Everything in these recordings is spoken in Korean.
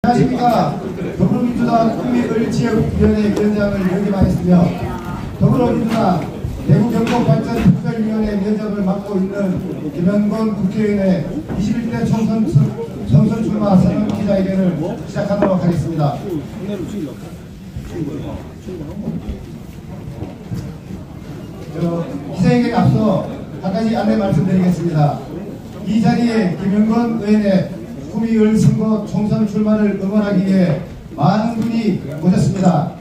안녕하십니까. 더불어민주당 구미을지역위원회 위원장을 역임하였으며 더불어민주당 대구경북발전특별위원회 위원장을 맡고 있는 김영건 국회의원의 21대 총선 출마 선언 기자회견을 시작하도록 하겠습니다. 기자회견에 앞서 한 가지 안내 말씀드리겠습니다. 이 자리에 김영건 의원의 구미을 선거 총선 출마를 응원하기 위해 많은 분이 오셨습니다.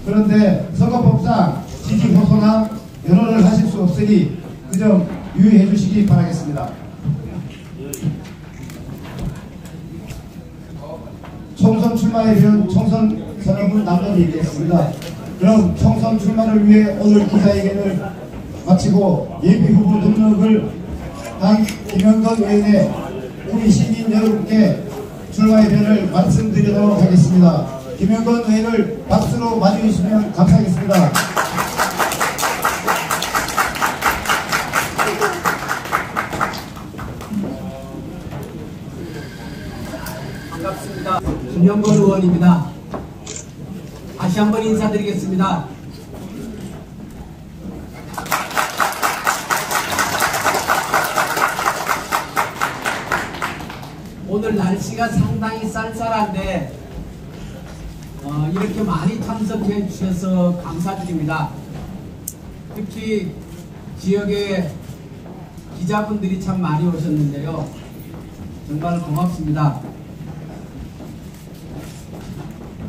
그런데 선거법상 지지 호소나 연호를 하실 수 없으니 그 점 유의해 주시기 바라겠습니다. 총선 출마에 대한 총선 선언문 남겨드리겠습니다. 그럼 총선 출마를 위해 오늘 기자회견을 마치고 예비 후보 등록을 한 김영건 의원의 우리 시민 여러분께 출마의 변을 말씀드리도록 하겠습니다. 김영건 의원을 박수로 맞이해주시면 감사하겠습니다. 반갑습니다. 김영건 의원입니다. 다시 한번 인사드리겠습니다. 오늘 날씨가 상당히 쌀쌀한데 이렇게 많이 참석해 주셔서 감사드립니다. 특히 지역에 기자분들이 참 많이 오셨는데요. 정말 고맙습니다.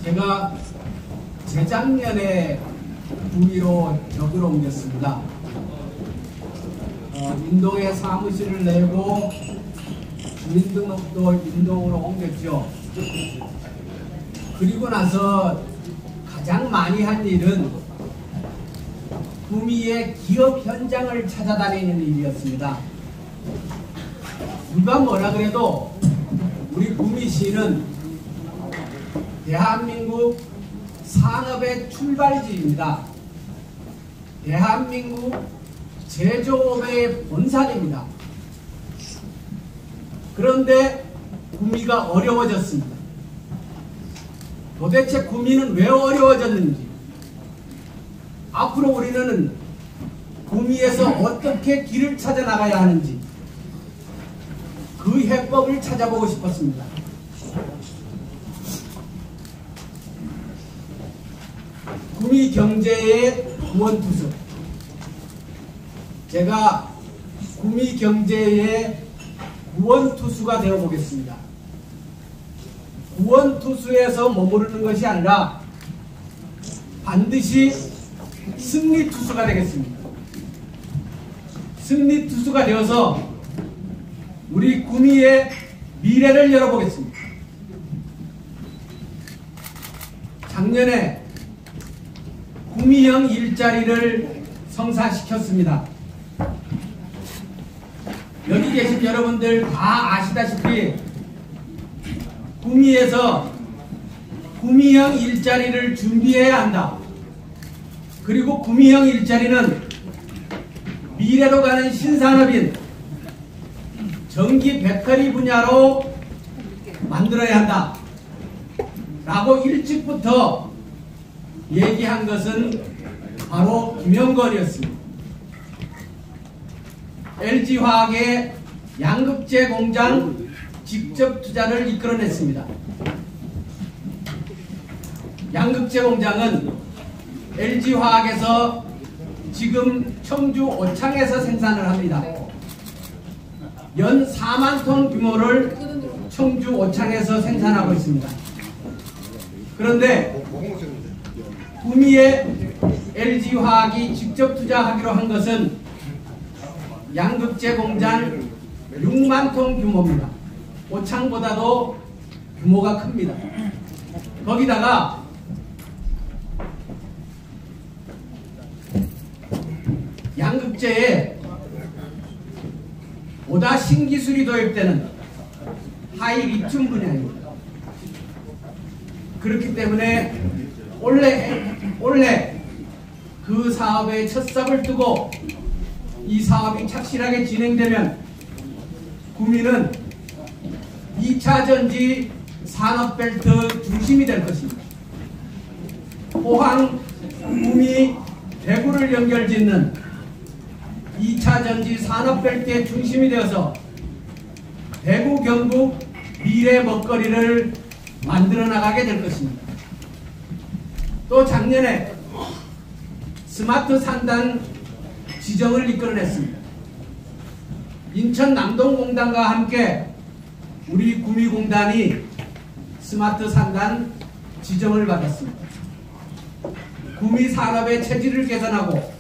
제가 재작년에 구미로 격으로 옮겼습니다. 인동에 사무실을 내고 주민등록도 인동으로 옮겼죠. 그리고 나서 가장 많이 한 일은 구미의 기업 현장을 찾아다니는 일이었습니다. 누가 뭐라 그래도 우리 구미시는 대한민국 산업의 출발지입니다. 대한민국 제조업의 본산입니다. 그런데 구미가 어려워졌습니다. 도대체 구미는 왜 어려워졌는지, 앞으로 우리는 구미에서 어떻게 길을 찾아 나가야 하는지 그 해법을 찾아보고 싶었습니다. 구미 경제의 구원투수, 제가 구미 경제의 구원투수가 되어보겠습니다. 구원투수에서 머무르는 것이 아니라 반드시 승리투수가 되겠습니다. 승리투수가 되어서 우리 구미의 미래를 열어보겠습니다. 작년에 구미형 일자리를 성사시켰습니다. 여기 계신 여러분들 다 아시다시피 구미에서 구미형 일자리를 준비해야 한다. 그리고 구미형 일자리는 미래로 가는 신산업인 전기 배터리 분야로 만들어야 한다 라고 일찍부터 얘기한 것은 바로 김영건이었습니다. LG화학의 양극재 공장 직접 투자를 이끌어냈습니다. 양극재 공장은 LG화학에서 지금 청주 오창에서 생산을 합니다. 연 4만 톤 규모를 청주 오창에서 생산하고 있습니다. 그런데 구미에 LG화학이 직접 투자하기로 한 것은 양극재 공장 6만 톤 규모입니다. 오창보다도 규모가 큽니다. 거기다가 양극재에 보다 신기술이 도입되는 하이 리튬 분야입니다. 그렇기 때문에 올해 그 사업에 첫 삽을 뜨고 이 사업이 착실하게 진행되면 구미는 2차 전지 산업벨트 중심이 될 것입니다. 포항, 구미, 대구를 연결짓는 2차 전지 산업벨트의 중심이 되어서 대구, 경북 미래 먹거리를 만들어 나가게 될 것입니다. 또 작년에 스마트 산단 지정을 이끌어냈습니다. 인천 남동공단과 함께 우리 구미공단이 스마트 산단 지정을 받았습니다. 구미 산업의 체질을 개선하고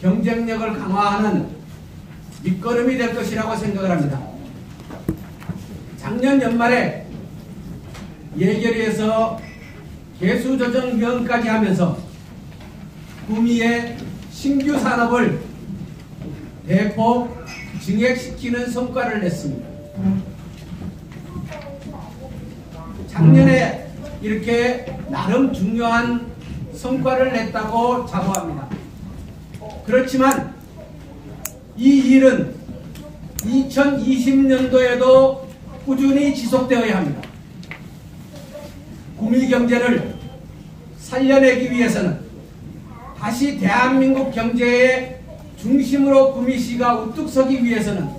경쟁력을 강화하는 밑거름이 될 것이라고 생각을 합니다. 작년 연말에 예결위에서 개수조정위원까지 하면서 구미의 신규 산업을 대폭 증액시키는 성과를 냈습니다. 작년에 이렇게 나름 중요한 성과를 냈다고 자부합니다. 그렇지만 이 일은 2020년도에도 꾸준히 지속되어야 합니다. 구미 경제를 살려내기 위해서는 다시 대한민국 경제의 중심으로 구미시가 우뚝 서기 위해서는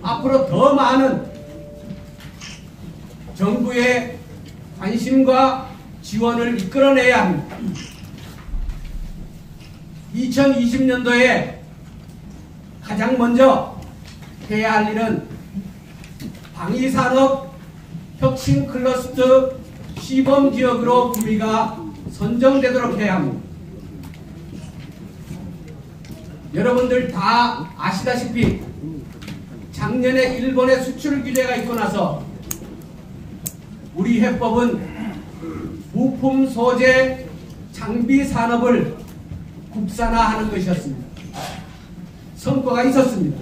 앞으로 더 많은 정부의 관심과 지원을 이끌어내야 합니다. 2020년도에 가장 먼저 해야 할 일은 방위산업 혁신 클러스터 시범 지역으로 구미가 선정되도록 해야 합니다. 여러분들 다 아시다시피 작년에 일본의 수출 규제가 있고 나서 우리 해법은 부품 소재 장비 산업을 국산화하는 것이었습니다. 성과가 있었습니다.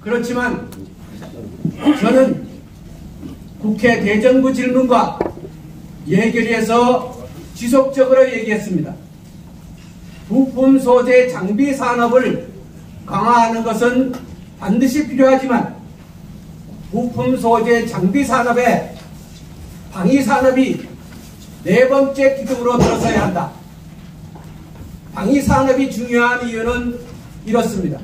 그렇지만 저는 국회 대정부 질문과 예결위에서 지속적으로 얘기했습니다. 부품 소재 장비 산업을 강화하는 것은 반드시 필요하지만 부품 소재 장비 산업에 방위 산업이 네 번째 기둥으로 들어서야 한다. 방위 산업이 중요한 이유는 이렇습니다.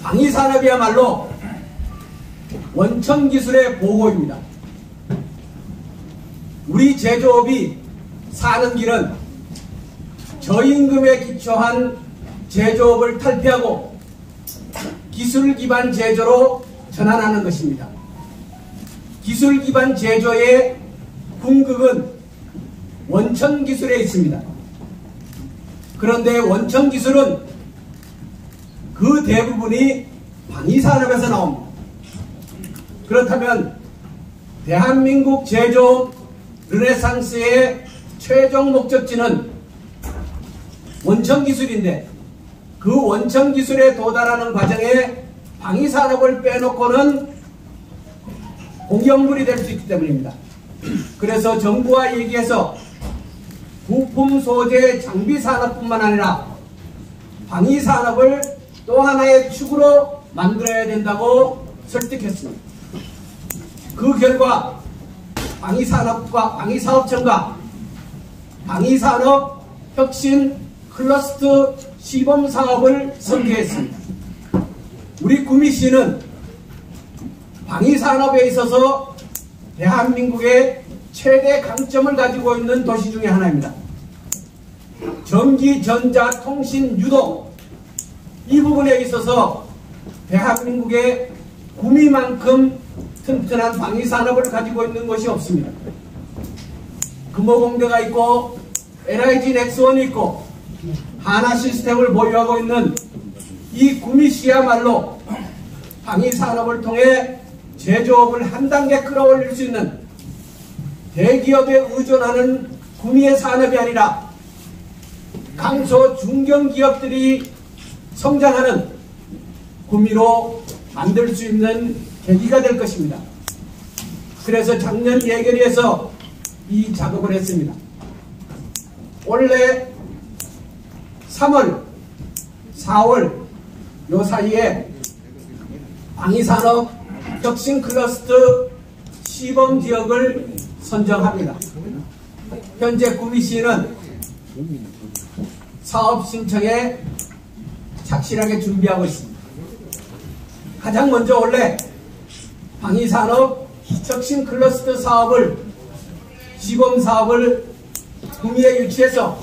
방위 산업이야말로 원천 기술의 보고입니다. 우리 제조업이 사는 길은 저임금에 기초한 제조업을 탈피하고 기술 기반 제조로 전환하는 것입니다. 기술 기반 제조의 궁극은 원천 기술에 있습니다. 그런데 원천 기술은 그 대부분이 방위 산업에서 나옵니다. 그렇다면 대한민국 제조업 르네상스의 최종 목적지는 원천 기술인데 그 원천 기술에 도달하는 과정에 방위 산업을 빼놓고는 공격물이 될 수 있기 때문입니다. 그래서 정부와 얘기해서 부품 소재 장비 산업뿐만 아니라 방위 산업을 또 하나의 축으로 만들어야 된다고 설득했습니다. 그 결과 방위산업과 방위사업청과 방위산업 혁신 클러스터 시범 사업을 설계했습니다. 우리 구미시는 방위산업에 있어서 대한민국의 최대 강점을 가지고 있는 도시 중에 하나입니다. 전기, 전자, 통신, 유도 이 부분에 있어서 대한민국의 구미만큼 튼튼한 방위산업을 가지고 있는 것이 없습니다. 금호공대가 있고 LIG 넥스원이 있고 하나시스템을 보유하고 있는 이 구미시야말로 방위산업을 통해 제조업을 한 단계 끌어올릴 수 있는 대기업에 의존하는 구미의 산업이 아니라 강소 중견기업들이 성장하는 구미로 만들 수 있는 계기가 될 것입니다. 그래서 작년 예결위에서 이 작업을 했습니다. 올해 3월, 4월 요 사이에 방위산업 혁신 클러스터 시범 지역을 선정합니다. 현재 구미시는 사업 신청에 착실하게 준비하고 있습니다. 가장 먼저 원래 방위산업 혁신 클러스터 사업을 시범 사업을 구미에 유치해서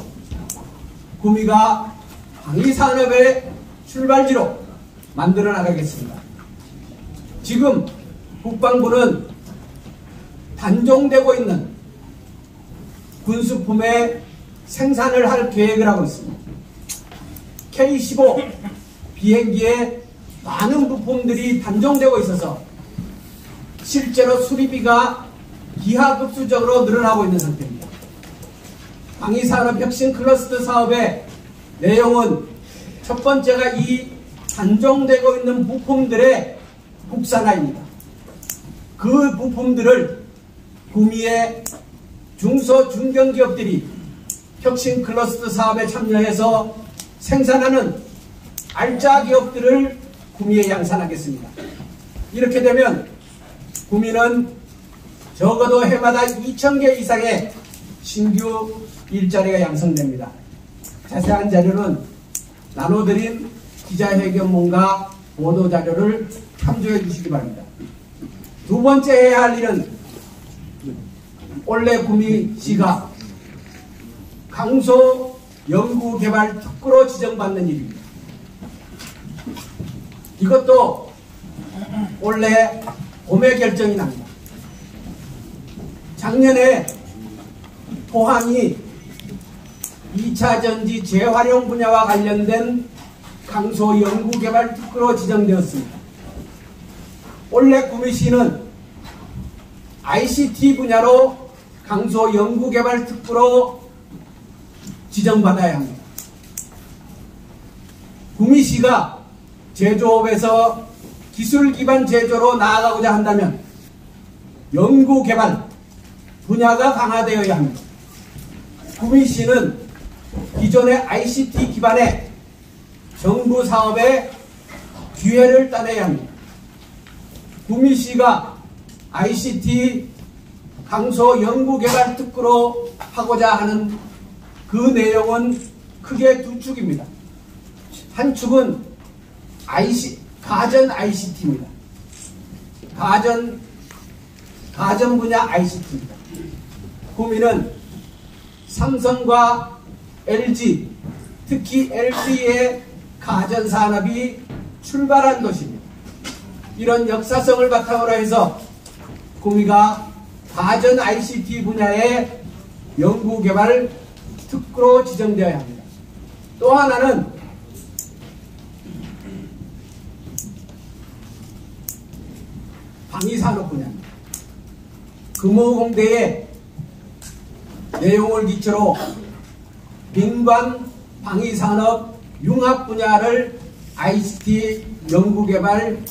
구미가 방위산업의 출발지로 만들어 나가겠습니다. 지금 국방부는 단종되고 있는 군수품의 생산을 할 계획을 하고 있습니다. K-15 비행기에 많은 부품들이 단종되고 있어서 실제로 수리비가 기하급수적으로 늘어나고 있는 상태입니다. 방위산업 혁신 클러스터 사업의 내용은 첫 번째가 이 단종되고 있는 부품들의 국산화입니다. 그 부품들을 구미의 중소 중견기업들이 혁신 클러스터 사업에 참여해서 생산하는 알짜 기업들을 구미에 양산하겠습니다. 이렇게 되면 구미는 적어도 해마다 2,000개 이상의 신규 일자리가 양성됩니다. 자세한 자료는 나눠드린 기자회견문과 보도자료를 참조해 주시기 바랍니다. 두 번째 해야 할 일은 올해 구미시가 강소 연구개발 특구로 지정받는 일입니다. 이것도 올해 봄에 결정이 납니다. 작년에 포항이 2차전지 재활용 분야와 관련된 강소 연구개발 특구로 지정되었습니다. 올해 구미시는 ICT 분야로 강소 연구개발 특구로 지정받아야 합니다. 구미시가 제조업에서 기술 기반 제조로 나아가고자 한다면 연구개발 분야가 강화되어야 합니다. 구미시는 기존의 ICT 기반의 정부 사업에 기회를 따내야 합니다. 구미시가 ICT 강소 연구개발 특구로 하고자 하는 그 내용은 크게 두 축입니다. 한 축은 가전 ICT입니다. 가전 분야 ICT입니다. 구미는 삼성과 LG, 특히 LG의 가전 산업이 출발한 도시입니다. 이런 역사성을 바탕으로 해서 구미가 가전 ICT 분야의 연구개발 특구로 지정되어야 합니다. 또 하나는 방위산업 분야입니다. 금호공대의 내용을 기초로 민관 방위산업 융합 분야를 ICT 연구개발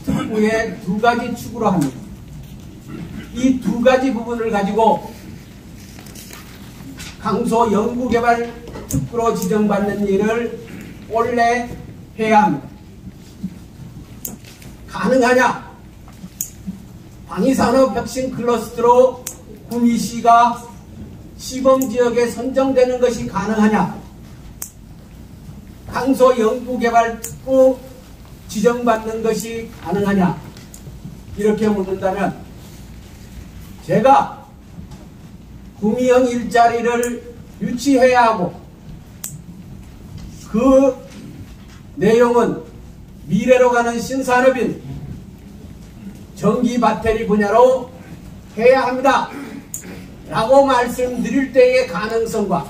특구의 두 가지 축으로 합니다. 이 두 가지 부분을 가지고 강소 연구개발 특구로 지정받는 일을 올해 해야 합니다. 가능하냐? 방위산업 혁신 클러스터로 구미시가 시범지역에 선정되는 것이 가능하냐? 강소 연구개발 특구 지정받는 것이 가능하냐? 이렇게 묻는다면 제가 구미형 일자리를 유치해야 하고 그 내용은 미래로 가는 신산업인 전기 배터리 분야로 해야 합니다. 라고 말씀드릴 때의 가능성과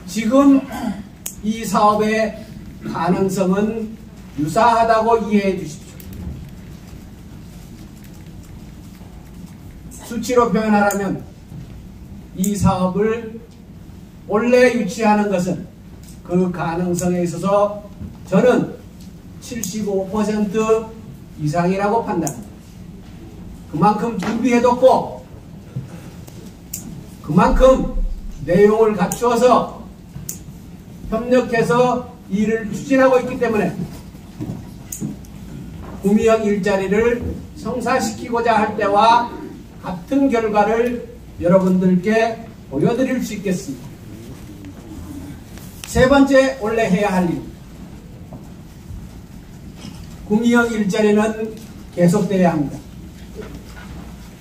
지금 이 사업의 가능성은 유사하다고 이해해 주십시오. 수치로 표현하라면 이 사업을 원래 유치하는 것은 그 가능성에 있어서 저는 75% 이상이라고 판단합니다. 그만큼 준비해뒀고 그만큼 내용을 갖추어서 협력해서 일을 추진하고 있기 때문에 구미형 일자리를 성사시키고자 할 때와 같은 결과를 여러분들께 보여드릴 수 있겠습니다. 세 번째 원래 해야 할 일, 구미형 일자리는 계속돼야 합니다.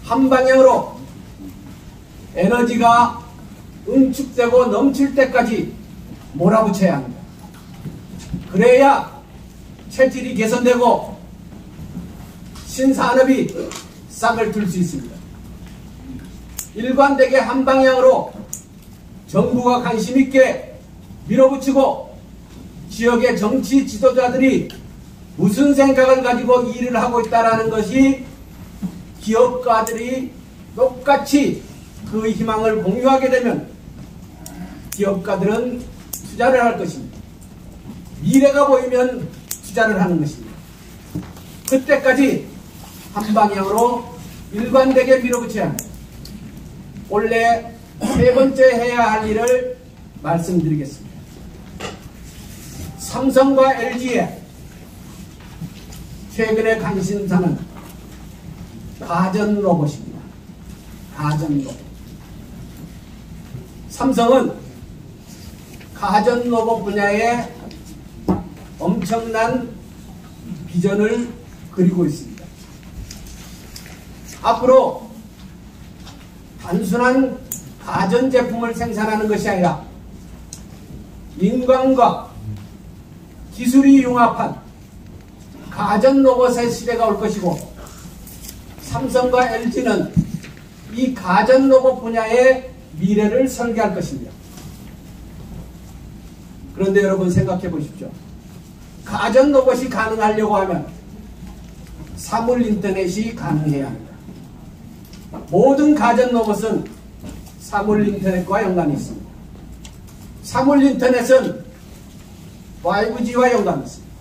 한 방향으로 에너지가 응축되고 넘칠 때까지 몰아붙여야 합니다. 그래야 체질이 개선되고 신산업이 싹을 틀 수 있습니다. 일관되게 한 방향으로 정부가 관심 있게 밀어붙이고 지역의 정치 지도자들이 무슨 생각을 가지고 일을 하고 있다는 것이 기업가들이 똑같이 그 희망을 공유하게 되면 기업가들은 투자를 할 것입니다. 미래가 보이면 투자를 하는 것입니다. 그때까지 한 방향으로 일관되게 밀어붙여야 합니다. 원래 세 번째 해야 할 일을 말씀드리겠습니다. 삼성과 LG의 최근의 관심사는 가전 로봇입니다. 가전 로봇. 삼성은 가전 로봇 분야에 엄청난 비전을 그리고 있습니다. 앞으로 단순한 가전제품을 생산하는 것이 아니라 인간과 기술이 융합한 가전 로봇의 시대가 올 것이고, 삼성과 LG는 이 가전 로봇 분야의 미래를 설계할 것입니다. 그런데 여러분 생각해 보십시오. 가전 로봇이 가능하려고 하면 사물 인터넷이 가능해야 합니다. 모든 가전 로봇은 사물 인터넷과 연관이 있습니다. 사물 인터넷은 5G와 연관이 있습니다.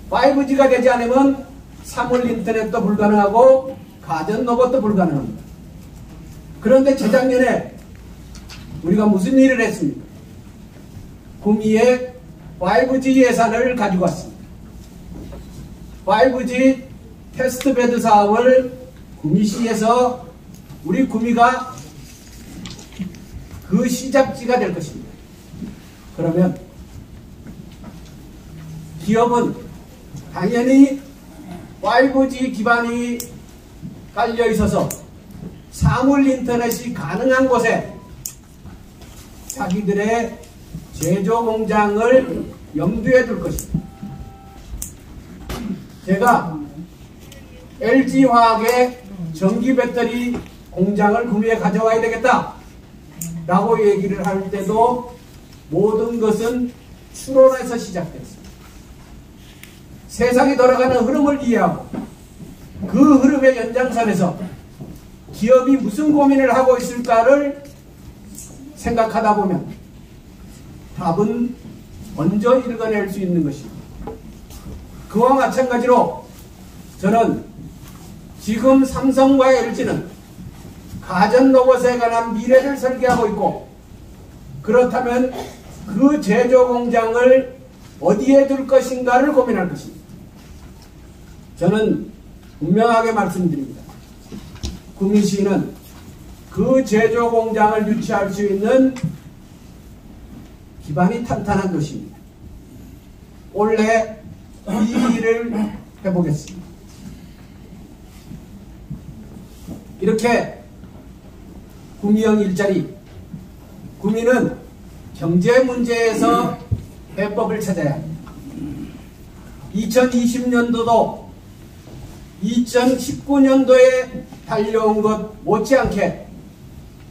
5G가 되지 않으면 사물 인터넷도 불가능하고 가전 로봇도 불가능합니다. 그런데 재작년에 우리가 무슨 일을 했습니까? 구미에 5G 예산을 가지고 왔습니다. 5G 테스트베드 사업을 구미시에서 우리 구미가 그 시작지가 될 것입니다. 그러면 기업은 당연히 5G 기반이 깔려 있어서 사물 인터넷이 가능한 곳에 자기들의 제조 공장을 염두에 둘 것입니다. 제가 LG화학의 전기 배터리 공장을 구미에 가져와야 되겠다 라고 얘기를 할 때도 모든 것은 추론에서 시작됐습니다. 세상이 돌아가는 흐름을 이해하고 그 흐름의 연장선에서 기업이 무슨 고민을 하고 있을까를 생각하다 보면 답은 먼저 읽어낼 수 있는 것입니다. 그와 마찬가지로 저는 지금 삼성과 LG는 가전 로봇에 관한 미래를 설계하고 있고, 그렇다면 그 제조 공장을 어디에 둘 것인가를 고민할 것입니다. 저는 분명하게 말씀드립니다. 구미시는 그 제조 공장을 유치할 수 있는 기반이 탄탄한 도시입니다. 올해 이 일을 해보겠습니다. 이렇게 구미형 일자리, 구미는 경제 문제에서 해법을 찾아야 합니다. 2020년도도 2019년도에 달려온 것 못지않게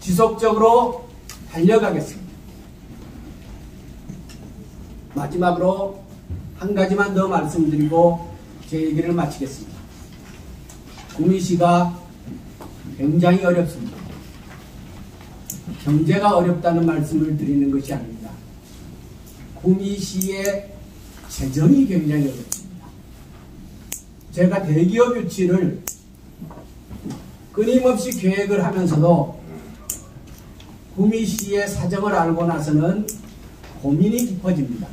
지속적으로 달려가겠습니다. 마지막으로 한 가지만 더 말씀드리고 제 얘기를 마치겠습니다. 구미시가 굉장히 어렵습니다. 경제가 어렵다는 말씀을 드리는 것이 아닙니다. 구미시의 재정이 굉장히 어렵습니다. 제가 대기업 유치를 끊임없이 계획을 하면서도 구미시의 사정을 알고 나서는 고민이 깊어집니다.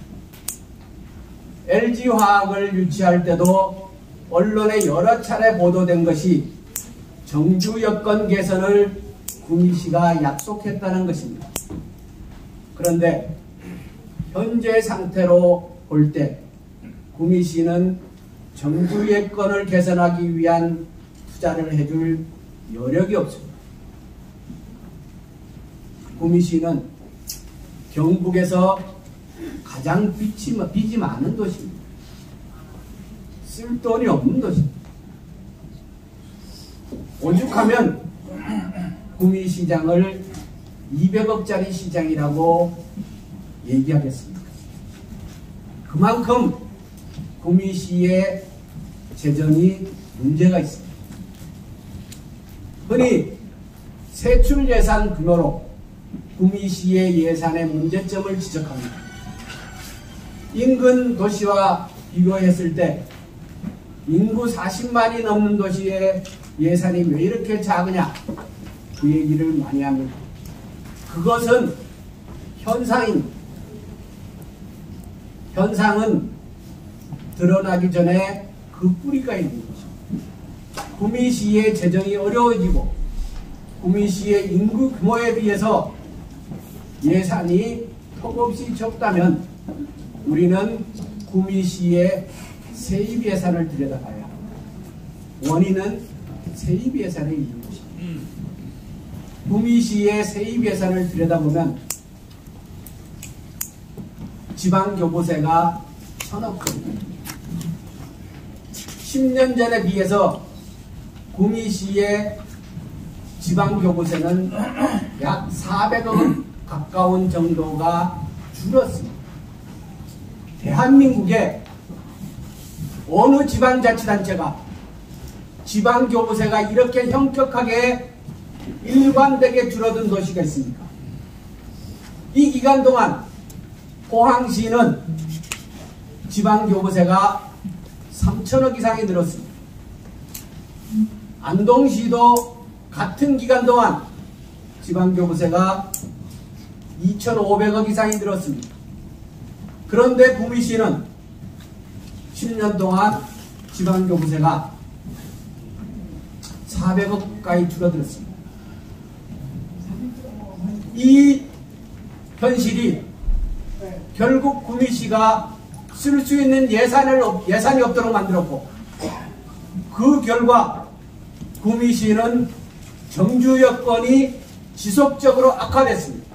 LG화학을 유치할 때도 언론에 여러 차례 보도된 것이 정주 여건 개선을 구미시가 약속했다는 것입니다. 그런데 현재 상태로 볼 때 구미시는 정주 여건을 개선하기 위한 투자를 해줄 여력이 없습니다. 구미시는 경북에서 가장 빚이 많은 도시입니다. 쓸 돈이 없는 도시입니다. 오죽하면 구미시장을 200억짜리 시장이라고 얘기하겠습니다. 그만큼 구미시의 재정이 문제가 있습니다. 흔히 세출 예산 규모로 구미시의 예산의 문제점을 지적합니다. 인근 도시와 비교했을 때 인구 40만이 넘는 도시의 예산이 왜 이렇게 작으냐, 그 얘기를 많이 합니다. 그것은 현상은 드러나기 전에 그 뿌리가 있는 것입니다. 구미시의 재정이 어려워지고 구미시의 인구 규모에 비해서 예산이 턱없이 적다면 우리는 구미시의 세입 예산을 들여다봐야 합니다. 원인은 세입 예산에 있는 것입니다. 구미시의 세입 예산을 들여다보면 지방교부세가 1,000억 원, 10년 전에 비해서 구미시의 지방교부세는 약 400억 가까운 정도가 줄었습니다. 대한민국에 어느 지방자치단체가 지방교부세가 이렇게 현격하게 일관되게 줄어든 도시가 있습니까? 이 기간 동안 포항시는 지방교부세가 3천억 이상이 늘었습니다. 안동시도 같은 기간 동안 지방교부세가 2,500억 이상이 늘었습니다. 그런데 구미시는 10년 동안 지방교부세가 400억 가까이 줄어들었습니다. 이 현실이 결국 구미시가 쓸 수 있는 예산이 없도록 만들었고, 그 결과 구미시는 정주 여건이 지속적으로 악화됐습니다.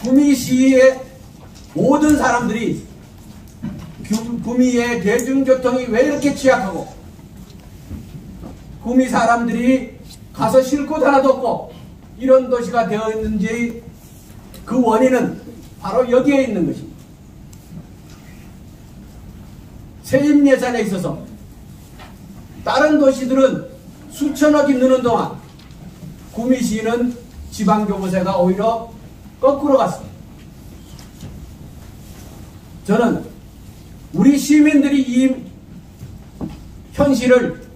구미시의 모든 사람들이 구미의 대중교통이 왜 이렇게 취약하고 구미 사람들이 가서 쉴 곳 하나도 없고 이런 도시가 되어 있는지 그 원인은 바로 여기에 있는 것입니다. 세입 예산에 있어서 다른 도시들은 수천억이 느는 동안 구미시는 지방교부세가 오히려 거꾸로 갔습니다. 저는 우리 시민들이 이 현실을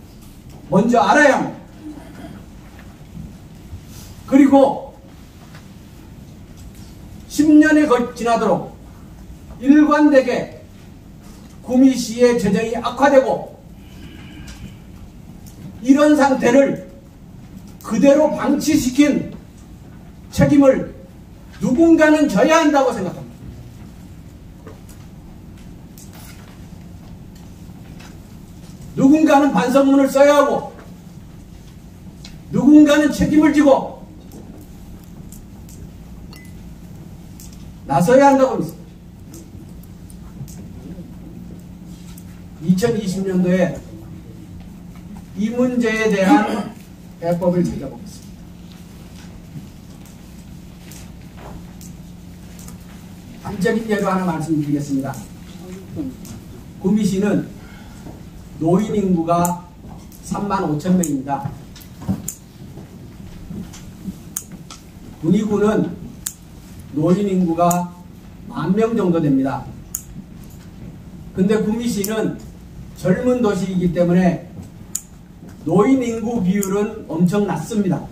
먼저 알아야 합니다. 그리고 10년이 지나도록 일관되게 구미시의 재정이 악화되고 이런 상태를 그대로 방치시킨 책임을 누군가는 져야 한다고 생각합니다. 누군가는 반성문을 써야 하고 누군가는 책임을 지고 나서야 한다고 믿습니다. 2020년도에 이 문제에 대한 해법을 찾아보겠습니다. 단적인 예로 하나 말씀드리겠습니다. 구미시는 노인 인구가 35,000명입니다. 군위구는 노인 인구가 10,000명 정도 됩니다. 근데 구미시는 젊은 도시이기 때문에 노인 인구 비율은 엄청 낮습니다.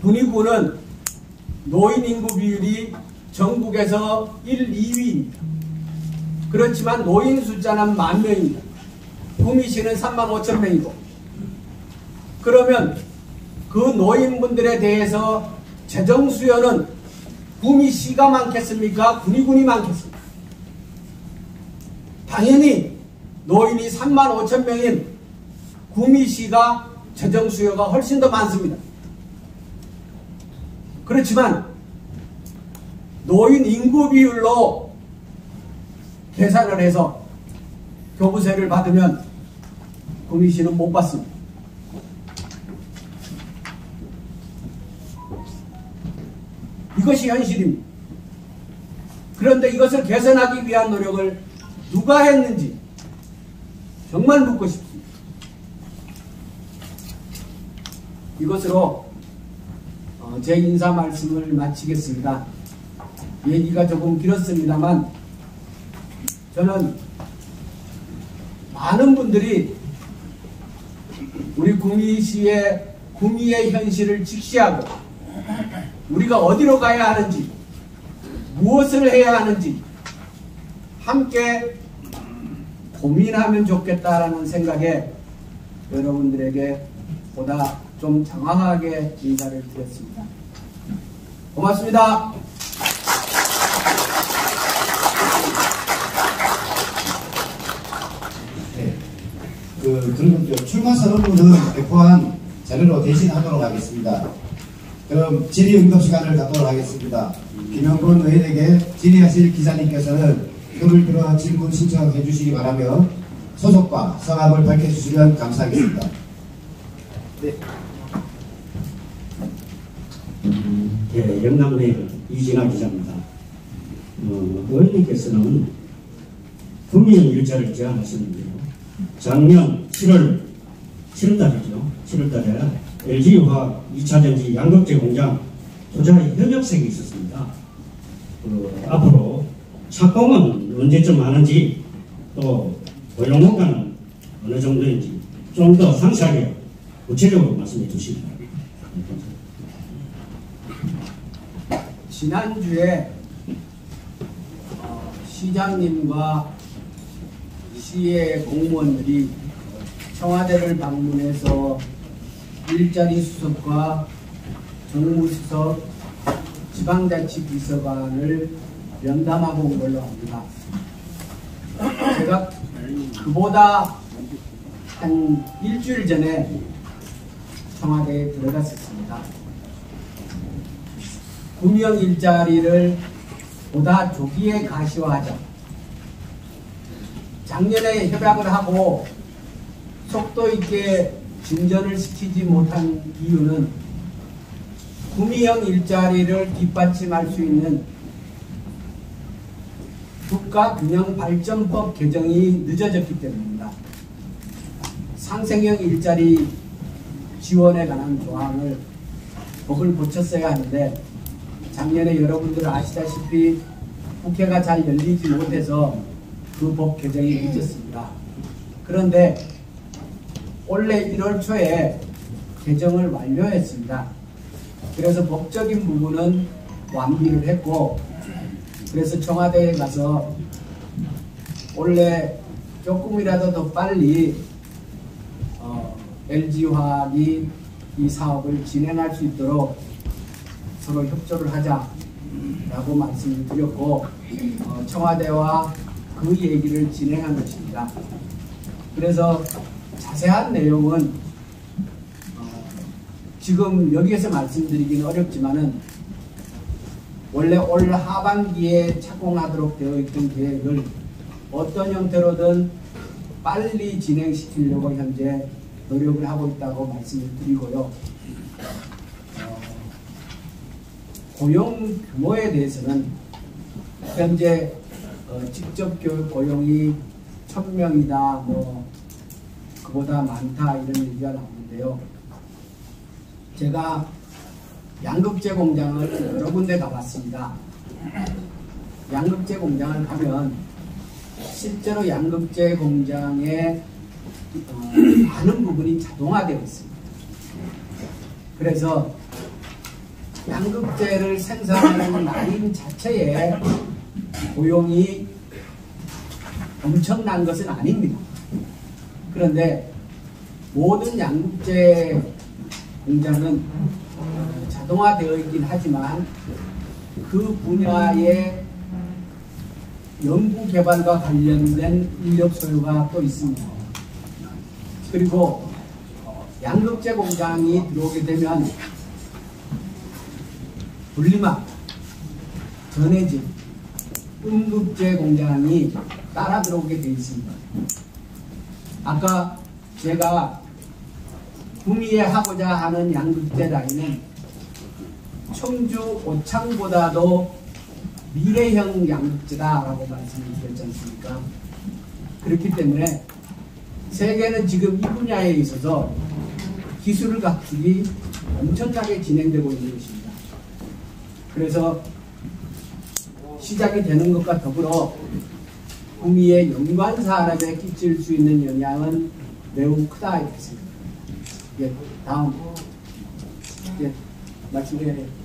군위구는 노인 인구 비율이 전국에서 1, 2위입니다. 그렇지만 노인 숫자는 10,000명입니다. 구미시는 35,000명이고, 그러면 그 노인분들에 대해서 재정 수요는 구미시가 많겠습니까? 군이 많겠습니까? 당연히 노인이 35,000명인 구미시가 재정 수요가 훨씬 더 많습니다. 그렇지만 노인 인구 비율로 계산을 해서 교부세를 받으면 구미시는 못 받습니다. 이것이 현실입니다. 그런데 이것을 개선하기 위한 노력을 누가 했는지 정말 묻고 싶습니다. 이것으로 제 인사 말씀을 마치겠습니다. 얘기가 조금 길었습니다만 저는 많은 분들이 우리 구미의 현실을 직시하고 우리가 어디로 가야 하는지, 무엇을 해야 하는지 함께 고민하면 좋겠다라는 생각에 여러분들에게 보다 좀 장황하게 인사를 드렸습니다. 고맙습니다. 네. 그럼 출마 선언문은 배포한 자료로 대신하도록 하겠습니다. 그럼 질의응답 시간을 갖도록 하겠습니다. 김영권 의원에게 질의하실 기자님께서는 손을 들어 질문 신청해 주시기 바라며 소속과 성함을 밝혀주시면 감사하겠습니다. 네. 네, 영남의 이진아 기자입니다. 의원님께서는 금년 일자를 제안하셨는데요. 작년 7월달이죠. 7월달에 LG화학 2차전지 양극재 공장 투자의 협약색이 있었습니다. 앞으로 착공은 언제쯤 하는지, 또 고용 원가는 어느 정도인지 좀 더 상세하게 구체적으로 말씀해 주시기 바랍니다. 지난주에 시장님과 시의 공무원들이 청와대를 방문해서 일자리 수석과 정무수석, 지방자치비서관을 면담하고 온 걸로 압니다. 제가 그보다 한 일주일 전에 청와대에 들어갔었습니다. 구미형 일자리를 보다 조기에 가시화하자. 작년에 협약을 하고 속도 있게 진전을 시키지 못한 이유는 구미형 일자리를 뒷받침할 수 있는 국가균형발전법 개정이 늦어졌기 때문입니다. 상생형 일자리 지원에 관한 조항을 법을 고쳤어야 하는데 작년에 여러분들 아시다시피 국회가 잘 열리지 못해서 그 법 개정이 늦었습니다. 그런데 올해 1월 초에 개정을 완료했습니다. 그래서 법적인 부분은 완비를 했고, 그래서 청와대에 가서 원래 조금이라도 더 빨리 LG화학이 이 사업을 진행할 수 있도록 서로 협조를 하자라고 말씀을 드렸고, 청와대와 그 얘기를 진행한 것입니다. 그래서 자세한 내용은 지금 여기에서 말씀드리기는 어렵지만은 원래 올 하반기에 착공하도록 되어 있던 계획을 어떤 형태로든 빨리 진행시키려고 현재 노력을 하고 있다고 말씀을 드리고요. 고용 규모에 대해서는 현재 직접 교육 고용이 1,000명이다, 뭐 그보다 많다 이런 얘기가 나오는데요. 제가 양극재 공장을 여러 군데 가봤습니다. 양극재 공장을 가면 실제로 양극재 공장의 많은 부분이 자동화되어 있습니다. 그래서 양극재를 생산하는 라인 자체에 고용이 엄청난 것은 아닙니다. 그런데 모든 양육제 공장은 자동화되어 있긴 하지만 그 분야의 연구개발과 관련된 인력 소요가 또 있습니다. 그리고 양극재 공장이 들어오게 되면 분리막, 전해질, 음극재 공장이 따라 들어오게 되어 있습니다. 아까 제가 구미에 하고자 하는 양극재 라인은 청주 오창보다도 미래형 양극재다라고 말씀을 드렸지 않습니까? 그렇기 때문에 세계는 지금 이 분야에 있어서 기술을 갖추기 엄청나게 진행되고 있는 것입니다. 그래서 시작이 되는 것과 더불어 구미의 연관 산업에 끼칠 수 있는 영향은 매우 크다 이렇게 생각합니다. 예, 다음 말씀드려요.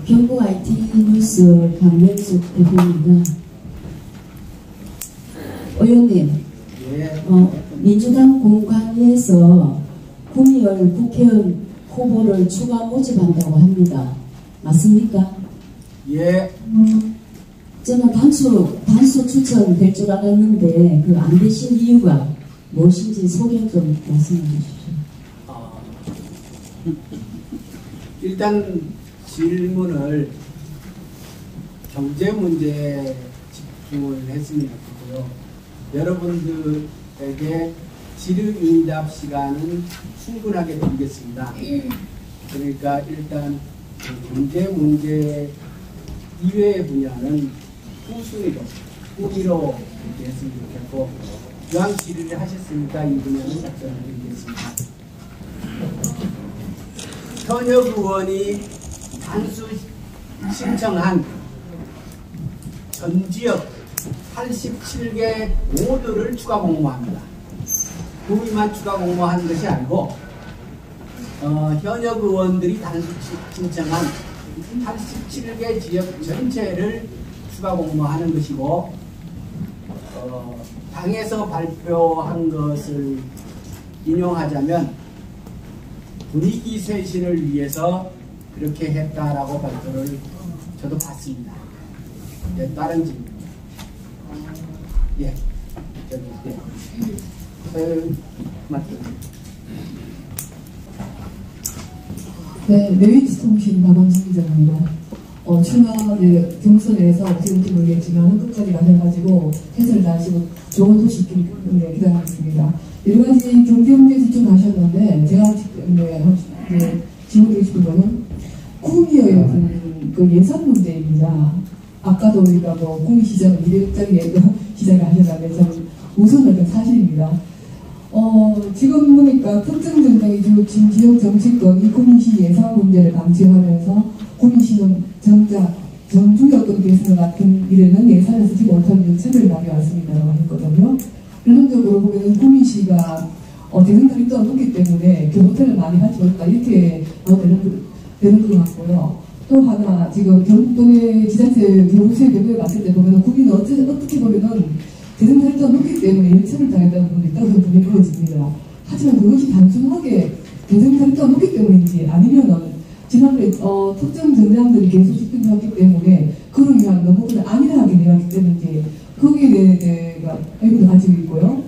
경북 IT 뉴스 강명숙 대표입니다. 의원님, 예. 민주당 공관위에서 구미열 국회의원 후보를 추가 모집한다고 합니다. 맞습니까? 예. 저는 단수 추천될 줄 알았는데 그 안 되신 이유가 무엇인지 소개 좀 말씀해 주십시오. 일단 질문을 경제 문제에 집중을 했으면 좋겠고요. 여러분들에게 질의응답 시간은 충분하게 드리겠습니다. 그러니까 일단 경제 문제 이외의 분야는 후순위로 이렇게 했으면 좋겠고, 이왕 질의를 하셨으니까 이 분야는 답변을 드리겠습니다. 현역 의원이 단수 신청한 전 지역 87개 모두를 추가 공모합니다. 구미만 추가 공모하는 것이 아니고 현역 의원들이 단수 신청한 87개 지역 전체를 추가 공모하는 것이고, 당에서 발표한 것을 인용하자면 분위기 쇄신을 위해서 그렇게 했다라고 발표를 저도 봤습니다. 예, 다른 질문. 예, 저기, 예. 맞습니다. 네, 네이비스 통신 박원진 기자입니다. 출마의 경선에서 어떻게 모르겠지만 끝까지 가셔가지고 해설을 다하시고 좋은 소식 있길 기대하겠습니다. 여러 가지 경제 문제에 집중하셨는데 제가 질문드리고 싶은 거는 구미의 그 예산 문제입니다. 아까도 우리가 구미 시장은 미래적인 시장을 하셨다는 좀 우선은 사실입니다. 지금 보니까 특정 정당이 지금 지역 정치권이 구미시 예산 문제를 강조하면서 구미시는 정작 정중의 어떤 개선 같은 일에는 예산을 쓰지 못하는 유책을 많이 왔습니다라고 했거든요. 근원적으로 보면 구미시가 대승들이 또 높기 때문에 교부태를 많이 하지 못했다 이렇게 되는 것 같고요. 또 하나 지금 경북도의 지자체 교부세 경우에 봤을 때 보면 구미는 어떻게 보면은 대승들이 또 높기 때문에 유책을 당했다는 부분이 있다고 분명히 보여집니다. 하지만 그것이 단순하게 대승들이 또 높기 때문인지 아니면은 지난번에 특정 정당들이 계속 집중했기 때문에 그를 위한 너무 안일하게 대하기 때문에 거기에 대해서 의견을 가지고 있고요.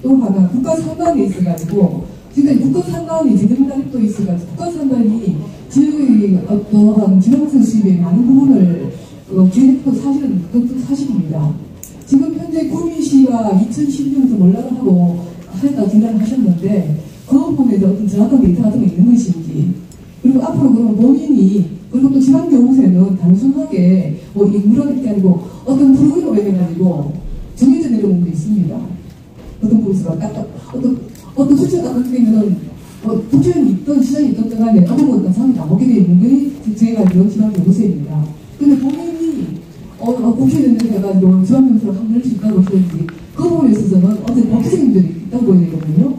또 하나 국가 상관이 있어가지고 지금 국가 상관이 재정단입도 있어가지고 국가 상관이 지역의 어떠한 지방세 수입의 많은 부분을 계획도 사실은 그것도 사실입니다. 지금 현재 구미시가 2010년부터 몰락을 하고 하였다고 진단을 하셨는데 그 부분에 대해서 어떤 정확한 데이터가 좀 있는 것인지, 그리고 앞으로 그러면 본인이, 그리고 또 지방교부세는 단순하게 인물할 게 아니고 어떤 프로그램으로 해가지고 정해져 내려온 게 있습니다. 어떤 부분에서 어떤 수치가 딱 되면은 국회의원이 있던 시장이 있던 간에 어떤 상황이 나오게 되는 게 저희가 이런 지방교부세입니다. 근데 본인이 국회의원이 해가지고 지방교부세를 확인할 수 있다고 하시는지 그 부분에 있어서는 어떤 법적인 문제들이 있다고 보여야 되거든요.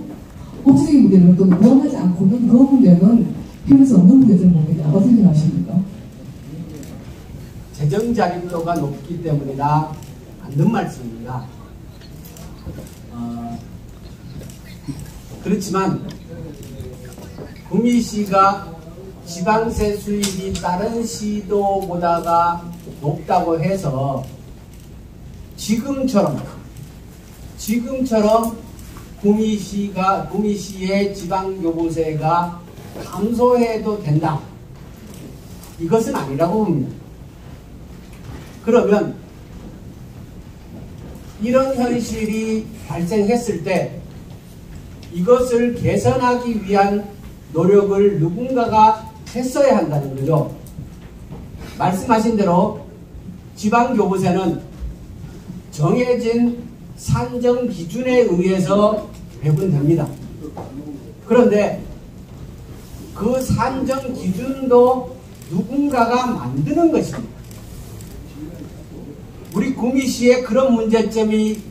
법적인 문제는 또 보완하지 않고는 그 문제는 필요할 수 없는 문제들을 봅니다. 어떻게 생각하십니까? 재정 자립도가 높기 때문이다. 맞는 말씀입니다. 그렇지만 구미시가 지방세 수입이 다른 시도보다가 높다고 해서 지금처럼 구미시의 지방교부세가 감소해도 된다. 이것은 아니라고 봅니다. 그러면 이런 현실이 발생했을 때 이것을 개선하기 위한 노력을 누군가가 했어야 한다는 거죠. 말씀하신 대로 지방교부세는 정해진 산정 기준에 의해서 배분됩니다. 그런데 그 산정 기준도 누군가가 만드는 것입니다. 우리 구미시에 그런 문제점이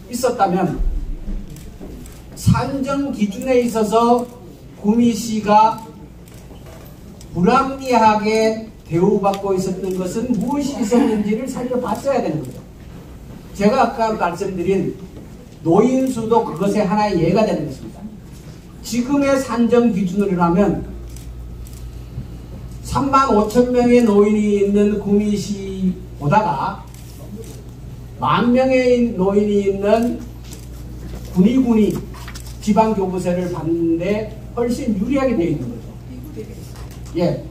있었다면 산정 기준에 있어서 구미시가 불합리하게 대우받고 있었던 것은 무엇이 있었는지를 살펴봤어야 되는 거죠. 제가 아까 말씀드린 노인수도 그것의 하나의 예가 되는 것입니다. 지금의 산정 기준으로라면 35,000명의 노인이 있는 구미시보다가 10,000명의 노인이 있는 군이 지방교부세를 받는데 훨씬 유리하게 되어 있는 거죠. 예,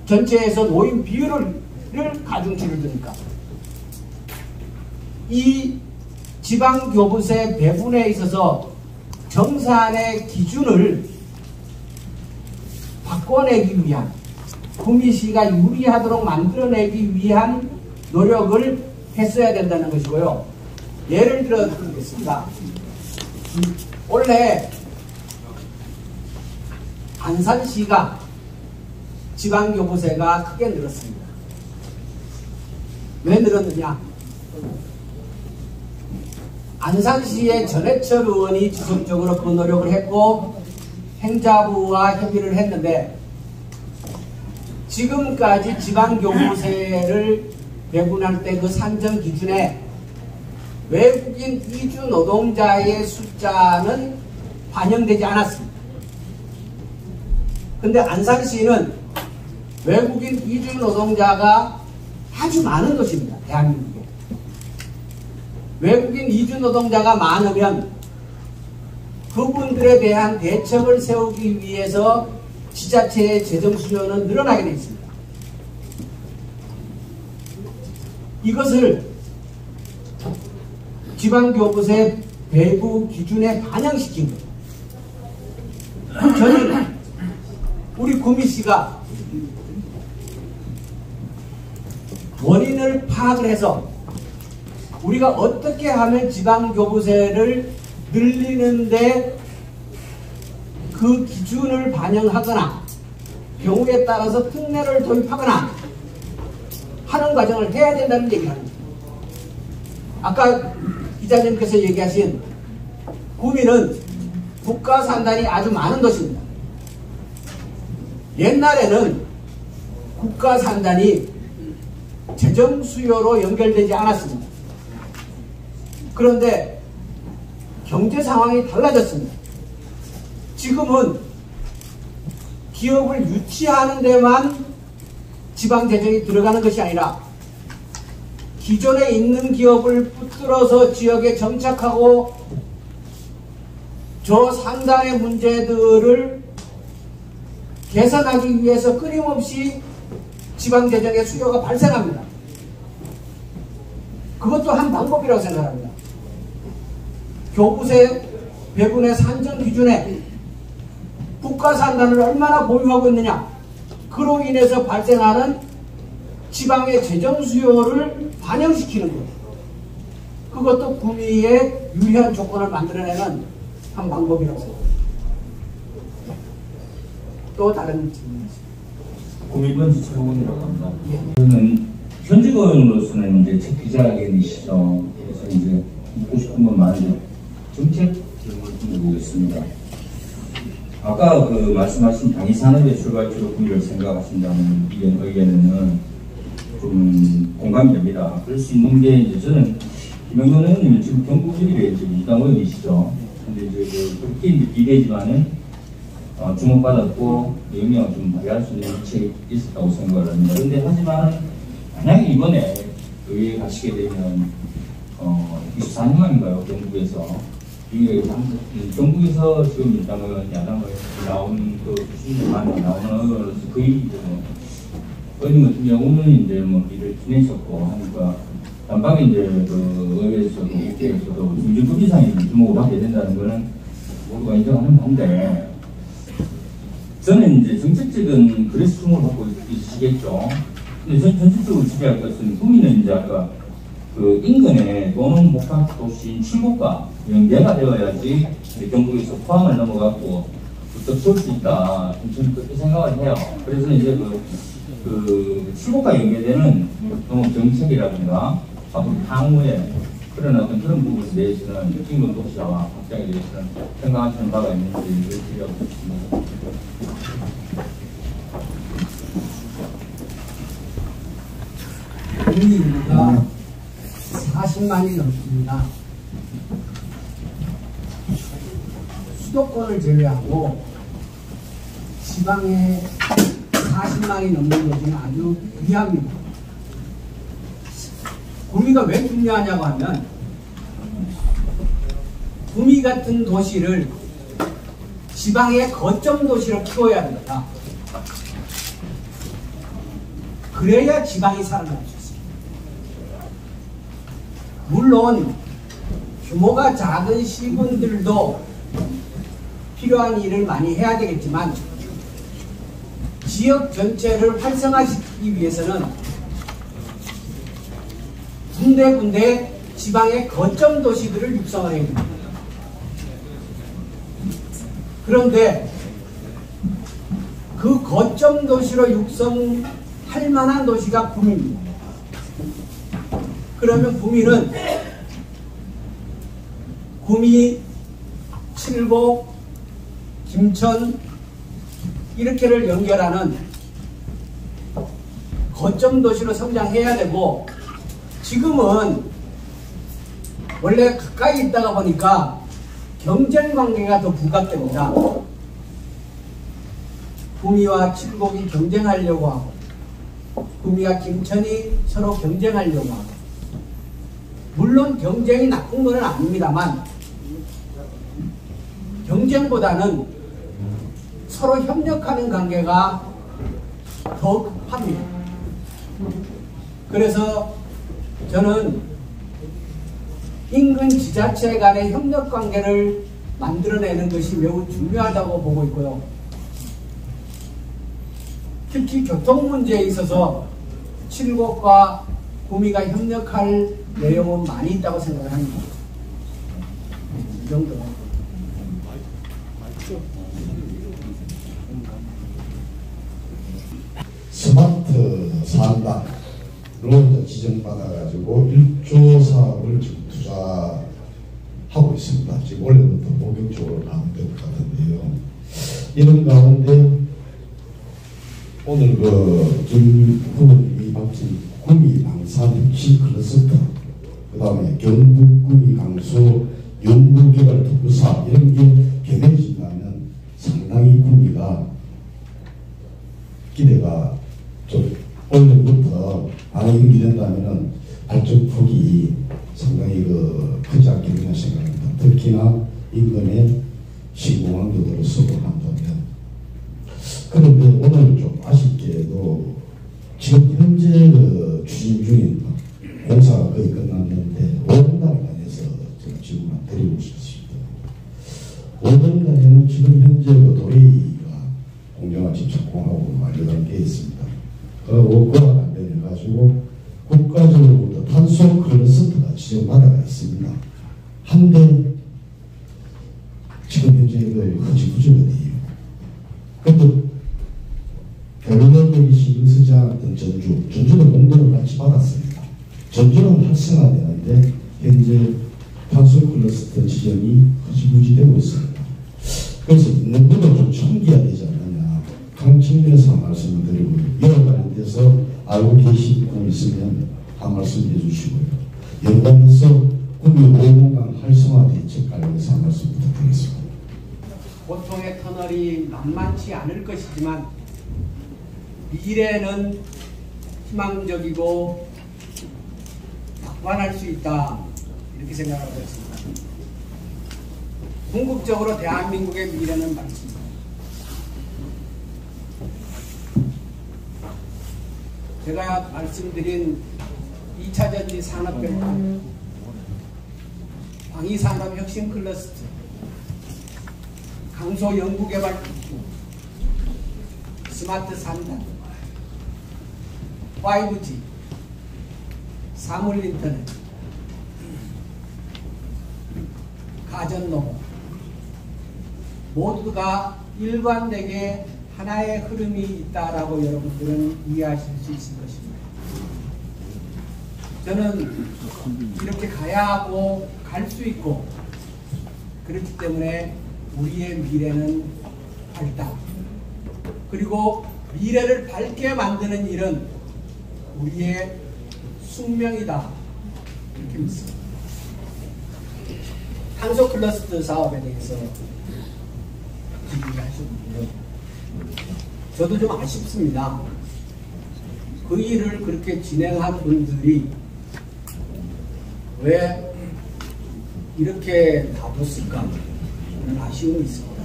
전체에서 노인 비율을 가중치를 두니까 이 지방교부세 배분에 있어서 정산의 기준을 바꿔내기 위한, 구미시가 유리하도록 만들어내기 위한 노력을 했어야 된다는 것이고요. 예를 들어 드리겠습니다. 올해 안산시가 지방교부세가 크게 늘었습니다. 왜 늘었느냐? 안산시의 전해철 의원이 지속적으로 그 노력을 했고 행자부와 협의를 했는데 지금까지 지방교부세를 배분할 때 그 산정 기준에 외국인 이주 노동자의 숫자는 반영되지 않았습니다. 근데 안산시는 외국인 이주 노동자가 아주 많은 곳입니다. 대한민국에. 외국인 이주 노동자가 많으면 그분들에 대한 대책을 세우기 위해서 지자체의 재정 수요는 늘어나게 되어 있습니다. 이것을 지방교부세 배부 기준에 반영시킨 거예요. 저는 우리 구미시가 원인을 파악을 해서 우리가 어떻게 하면 지방교부세를 늘리는데 그 기준을 반영하거나 경우에 따라서 특례를 도입하거나 하는 과정을 해야 된다는 얘기를 합니다. 아까 기자님께서 얘기하신 구미는 국가산단이 아주 많은 도시입니다. 옛날에는 국가산단이 재정 수요로 연결되지 않았습니다. 그런데 경제 상황이 달라졌습니다. 지금은 기업을 유치하는 데만 지방재정이 들어가는 것이 아니라 기존에 있는 기업을 붙들어서 지역에 정착하고 저 상당의 문제들을 개선하기 위해서 끊임없이 지방재정의 수요가 발생합니다. 그것도 한 방법이라고 생각합니다. 교부세 배분의 산정 기준에 국가산단을 얼마나 보유하고 있느냐, 그로 인해서 발생하는 지방의 재정 수요를 반영시키는 것, 그것도 구미의 유리한 조건을 만들어내는 한 방법이라고 생각합니다. 또 다른 질문이십니다. 구미번지 최고원이라고 합니다. 저는 현직원으로서는 이제 첫 기자회견이시죠. 그래서 이제 묻고 싶은 건 많은데 정책 질문을 좀 해보겠습니다. 아까 그 말씀하신 당위산업의 출발지로 구미를 생각하신다는 의견에는 좀 공감됩니다. 그럴 수 있는 게 이제 저는 김영돈 의원님은 지금 경북1에 지금 이당 의원이시죠. 근데 이제 그렇게 이제 비례지만은 주목받았고 영향을 좀 발휘할 수 있는 위치에 있었다고 생각을 합니다. 그런데 하지만 만약에 이번에 의회에 가시게 되면 24년만인가요? 경북에서 경북에서 지금 일단은 야당을 나온 그 수준이 많이 나오는 의원으로서 거의 의원 같은 경우는 이제 뭐 일을 지내셨고 하니까 단박에 이제 그 의회에서도 국회에서도 중진급 이상의 주목을 받게 된다는 거는 모두가 인정하는 건데, 저는 이제 정책적인 그래서 주목을 받고 있으시겠죠. 근데 전 전체적으로 지배할 것은 국민은 이제 아까 그 인근에 또는 복합도시인 칠곡과 연계가 되어야지 경북에서 포항을 넘어갔고 덮쳐올 수 있다. 저는 그렇게 생각을 해요. 그래서 이제 그 칠곡과 연계되는 정책이라든가 앞으로 향후에 그런 어떤 그런 부분에 대해서는 인근 도시화와 확장에 대해서는 생각하시는 바가 있는지 드리고 싶습니다. 우리 인구가 40만이 넘습니다. 수도권을 제외하고 지방에 40만이 넘는 것은 아주 귀합니다. 구미가 왜 중요하냐고 하면 구미 같은 도시를 지방의 거점 도시로 키워야 합니다. 그래야 지방이 살아날 수 있습니다. 물론 규모가 작은 시군들도 필요한 일을 많이 해야 되겠지만 지역 전체를 활성화시키기 위해서는 군데군데 지방의 거점 도시들을 육성을 해야 됩니다. 그런데 그 거점 도시로 육성할 만한 도시가 구미입니다. 그러면 구미는 구미, 칠곡, 김천 이렇게를 연결하는 거점 도시로 성장해야 되고, 지금은 원래 가까이 있다가 보니까 경쟁 관계가 더 부각됩니다. 구미와 칠곡이 경쟁하려고 하고 구미와 김천이 서로 경쟁하려고 하고, 물론 경쟁이 나쁜 것은 아닙니다만 경쟁보다는 서로 협력하는 관계가 더 급합니다. 그래서 저는 인근 지자체 간의 협력 관계를 만들어내는 것이 매우 중요하다고 보고 있고요. 특히 교통 문제에 있어서 칠곡과 구미가 협력할 내용은 많이 있다고 생각을 합니다. 이 정도. 스마트 산다로 지정받아가지고 1조 사업을 지금 투자하고 있습니다. 지금 원래부터 본격적으로 가면 될 것 같은데요. 이런 가운데 오늘 김후보님이 밝힌 구미 방산 혁신 클러스터, 그 다음에 경북 구미 강수 연구개발 특구사 이런 게 개명진다면 상당히 구미가 기대가 좀 어느 정도부터 반응이 기된다면 발전폭이 상당히 크지 않겠느냐 생각합니다. 특히나 인근의 신공항도 들어서고 한다면. 그런데 오늘 좀 아쉽게도 지금 현재 추진 중인 공사가 거의 끝났는데 5월달에 관해서 제가 질문을 드리고 싶습니다. 5월달에는 지금 현재 도레이가 공정화 집착공하고 완료되어 있습니다. 그와 관련해가지고 국가적으로부터 탄소 클러스터가 지정받아가 있습니다. 한데 지금 현재 흐지부지거든요. 그런데 별로적인 신경 쓰지 않았던 전주는 공도를 같이 받았습니다. 전주는 활성화되는데 현재 탄소 클러스터 지정이 흐지부지되고 있습니다. 그래서 있는 것도 좀 챙겨야 되지 않느냐 그런 측면에서 말씀을 드리고, 이와 관련돼서 알고 계신 분 있으면 한 말씀 해주시고요. 연관해서 노무강 활성화 대책 관련해서 한 말씀 부탁드리겠습니다. 보통의 터널이 만만치 않을 것이지만 미래는 희망적이고 낙관할 수 있다, 이렇게 생각하고 있습니다. 궁극적으로 대한민국의 미래는 밝습니다. 제가 말씀드린 2차 전지 산업별로 광의산업혁신 클러스터, 강소 연구개발 기구, 스마트 3단, 5G, 사물 인터넷, 가전 로봇, 모두가 일관되게 하나의 흐름이 있다라고 여러분들은 이해하실 수 있을 것입니다. 저는 이렇게 가야 하고 갈 수 있고, 그렇기 때문에 우리의 미래는 밝다. 그리고 미래를 밝게 만드는 일은 우리의 숙명이다, 이렇게 믿습니다. 탄소 클러스터 사업에 대해서 얘기하셨는데요. 저도 좀 아쉽습니다. 그 일을 그렇게 진행한 분들이 왜 이렇게 놔뒀을까 하는 아쉬움이 있습니다.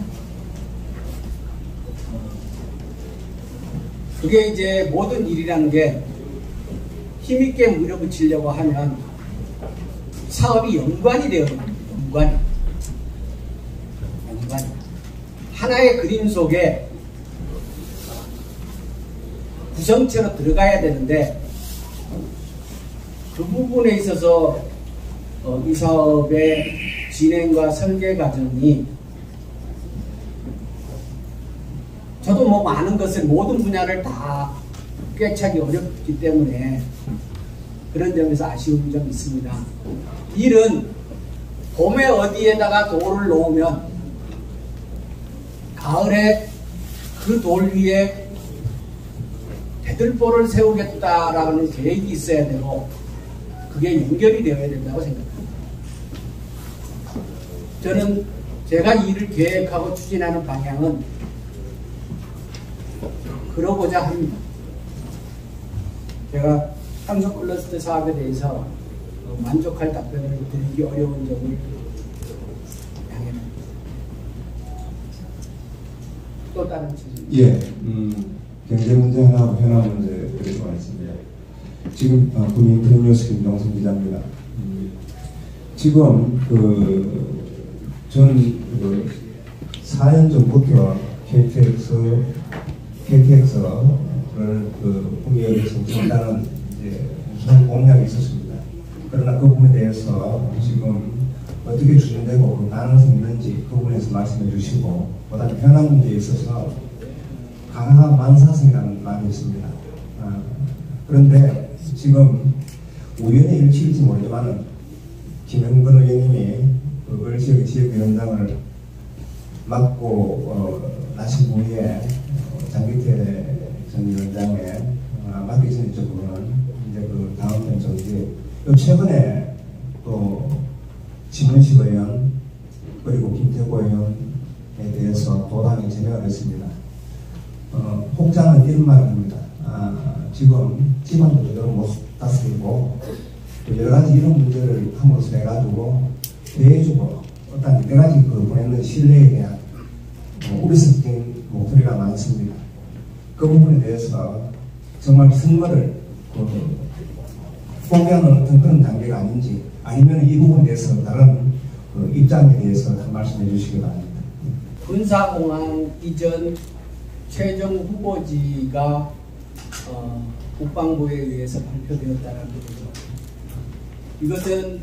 그게 이제 모든 일이라는 게 힘있게 밀어붙이려고 하면 사업이 연관이 되어야 됩니다. 연관이. 하나의 그림 속에 구성체로 들어가야 되는데, 그 부분에 있어서 이 사업의 진행과 설계 과정이, 저도 뭐 많은 것을, 모든 분야를 다 꿰차기 어렵기 때문에 그런 점에서 아쉬움이 좀 있습니다. 일은 봄에 어디에다가 돌을 놓으면 가을에 그 돌 위에 대들보를 세우겠다라는 계획이 있어야 되고, 그게 연결이 되어야 된다고 생각합니다. 저는 제가 일을 계획하고 추진하는 방향은 그러고자 합니다. 제가 탄소 클러스터 사업에 대해서 만족할 답변을 드리기 어려운 점을 양해합니다. 또 다른 질문. 예, 경제 문제 하나, 현안 문제 드리고 있습니다. 지금 국민 프리뉴스 김동순 기자입니다. 지금 전 4년 전부터 KTX를 국내에 정착한다는 우선 공약이 있었습니다. 그러나 그 부분에 대해서 지금 어떻게 추진되고 그 가능성이 있는지 그 부분에서 말씀해 주시고, 그다음에 현안 문제에 있어서 강화 만사성이라는 말이 있습니다. 그런데 지금 우연의 일치일지 모르지만 김영건 의원님이 그걸 지역위원장을 맡고 나신 후에 장기태 전 위원장에 맡기신 쪽으로는 이제 그 다음 편 정지, 최근에 또 진문식 의원 그리고 김태고 의원에 대해서 도당에 제명을 했습니다. 혹자는 이런 말을 합니다. 지금 지방도 제대로 못 다스리고 또 여러 가지 이런 문제를 함으로써 해가지고 대해주고 어떤 여러 가지 그 보내는 신뢰에 대한 우려성적인 목소리가 많습니다. 그 부분에 대해서 정말 선거를 포기하는 어떤 그런 단계가 아닌지, 아니면 이 부분에 대해서 다른 입장에 대해서 한 말씀해 주시기 바랍니다. 군사공항 이전 최종 후보지가 국방부에 의해서 발표되었다는 거죠. 이것은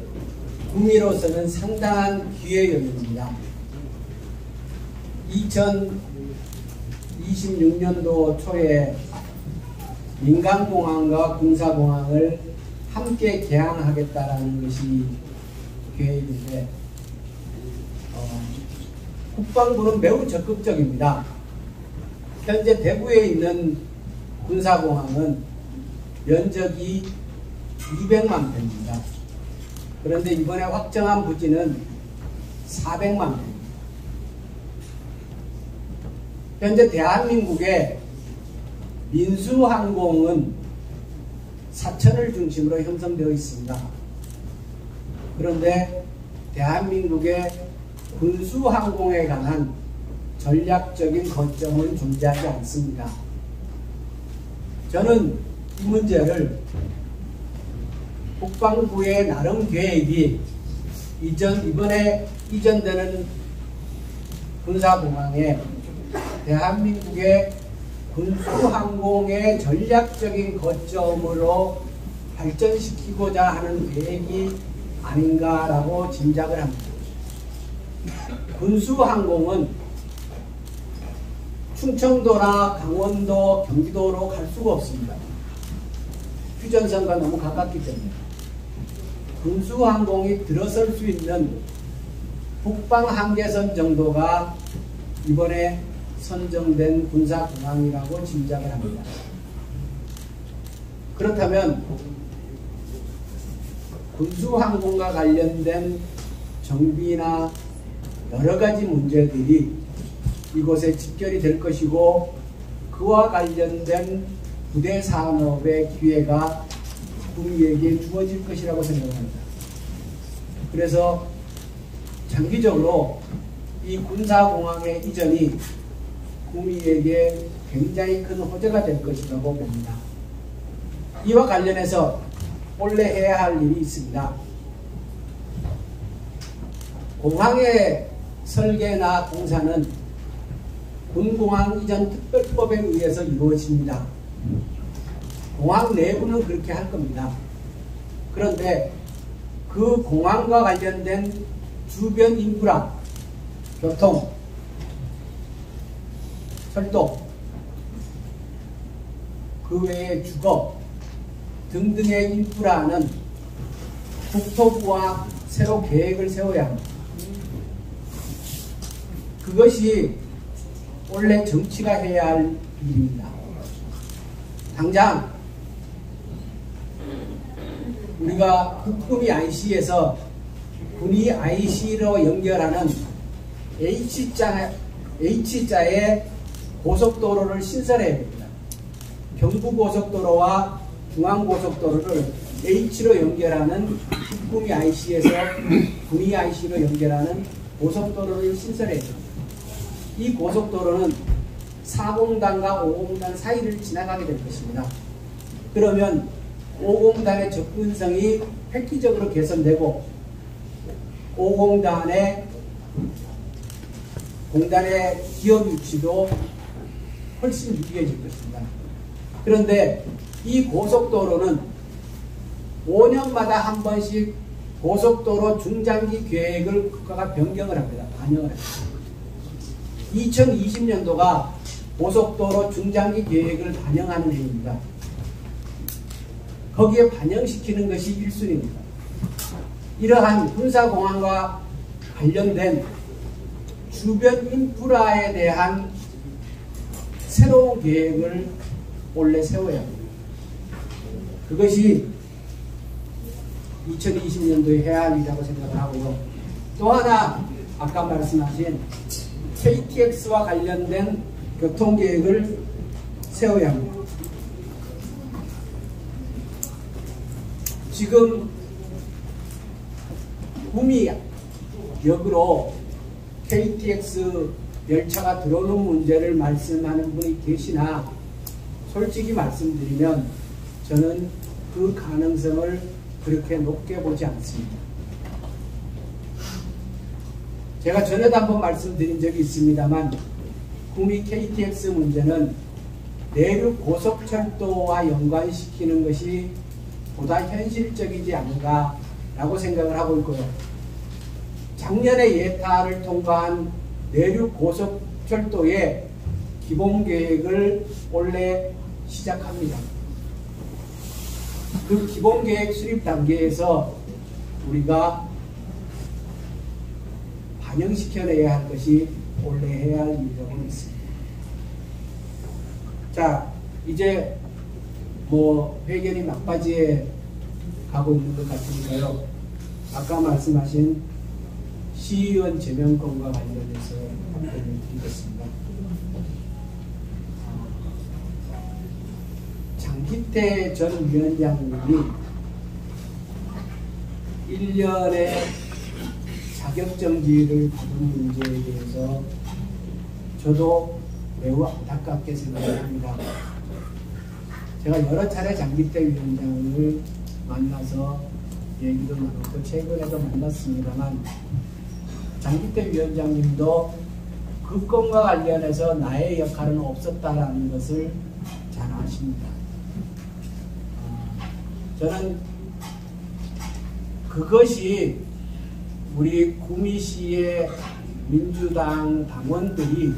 국민으로서는 상당한 기회였습니다. 2026년도 초에 민간공항과 군사공항을 함께 개항하겠다라는 것이 계획인데, 국방부는 매우 적극적입니다. 현재 대구에 있는 군사공항은 면적이 200만 평입니다. 그런데 이번에 확정한 부지는 400만 평. 현재 대한민국의 민수항공은 사천을 중심으로 형성되어 있습니다. 그런데 대한민국의 군수항공에 관한 전략적인 거점은 존재하지 않습니다. 저는 이 문제를 국방부의 나름 계획이 이번에 이전되는 군사공항에 대한민국의 군수항공의 전략적인 거점으로 발전시키고자 하는 계획이 아닌가라고 짐작을 합니다. 군수항공은 충청도나 강원도, 경기도로 갈 수가 없습니다. 휴전선과 너무 가깝기 때문에. 군수항공이 들어설 수 있는 북방 한계선 정도가 이번에 선정된 군사공항이라고 짐작을 합니다. 그렇다면 군수항공과 관련된 정비나 여러가지 문제들이 이곳에 집결이 될 것이고, 그와 관련된 부대 산업의 기회가 구미에게 주어질 것이라고 생각합니다. 그래서 장기적으로 이 군사공항의 이전이 구미에게 굉장히 큰 호재가 될 것이라고 봅니다. 이와 관련해서 원래 해야 할 일이 있습니다. 공항의 설계나 공사는 군공항 이전 특별법에 의해서 이루어집니다. 공항 내부는 그렇게 할 겁니다. 그런데 그 공항과 관련된 주변 인프라, 교통, 철도, 그 외에 주거 등등의 인프라는 국토부와 새로 계획을 세워야 합니다. 그것이 원래 정치가 해야 할 일입니다. 당장 우리가 국군이 IC에서 군이 IC로 연결하는 H자의 고속도로를 신설해야 됩니다. 경부고속도로와 중앙고속도로를 H로 연결하는 국군이 IC에서 군이 IC로 연결하는 고속도로를 신설해야 됩니다. 이 고속도로는 4공단과 5공단 사이를 지나가게 될 것입니다. 그러면 5공단의 접근성이 획기적으로 개선되고 5공단의 공단의 기업 유치도 훨씬 유리해질 것입니다. 그런데 이 고속도로는 5년마다 한 번씩 고속도로 중장기 계획을 국가가 변경을 합니다. 반영을 합니다. 2020년도가 고속도로 중장기 계획을 반영하는 해입니다. 거기에 반영시키는 것이 1순위입니다. 이러한 군사공항과 관련된 주변 인프라에 대한 새로운 계획을 원래 세워야 합니다. 그것이 2020년도에 해야 할 일이라고 생각을 하고요. 또 하나 아까 말씀하신 KTX와 관련된 교통계획을 세워야 합니다. 지금 구미역으로 KTX 열차가 들어오는 문제를 말씀하는 분이 계시나 솔직히 말씀드리면 저는 그 가능성을 그렇게 높게 보지 않습니다. 제가 전에도 한번 말씀드린 적이 있습니다만 구미 KTX 문제는 내륙 고속철도와 연관시키는 것이 보다 현실적이지 않은가라고 생각을 하고 있고요. 작년에 예타를 통과한 내륙 고속철도의 기본계획을 원래 시작합니다. 그 기본계획 수립 단계에서 우리가 반영시켜내야 할 것이 원래 해야 할 일이라고 믿습니다. 자, 이제 회견이 막바지에 가고 있는 것 같으니까요. 아까 말씀하신 시의원 제명권과 관련해서 답변을 드리겠습니다. 장기태 전 위원장님이 1년의 자격정지를 받은 문제에 대해서 저도 매우 안타깝게 생각합니다. 제가 여러 차례 장기태 위원장을 만나서 얘기도 나눴고 최근에도 만났습니다만 장기태 위원장님도 그 건과 관련해서 나의 역할은 없었다라는 것을 잘 아십니다. 저는 그것이 우리 구미시의 민주당 당원들이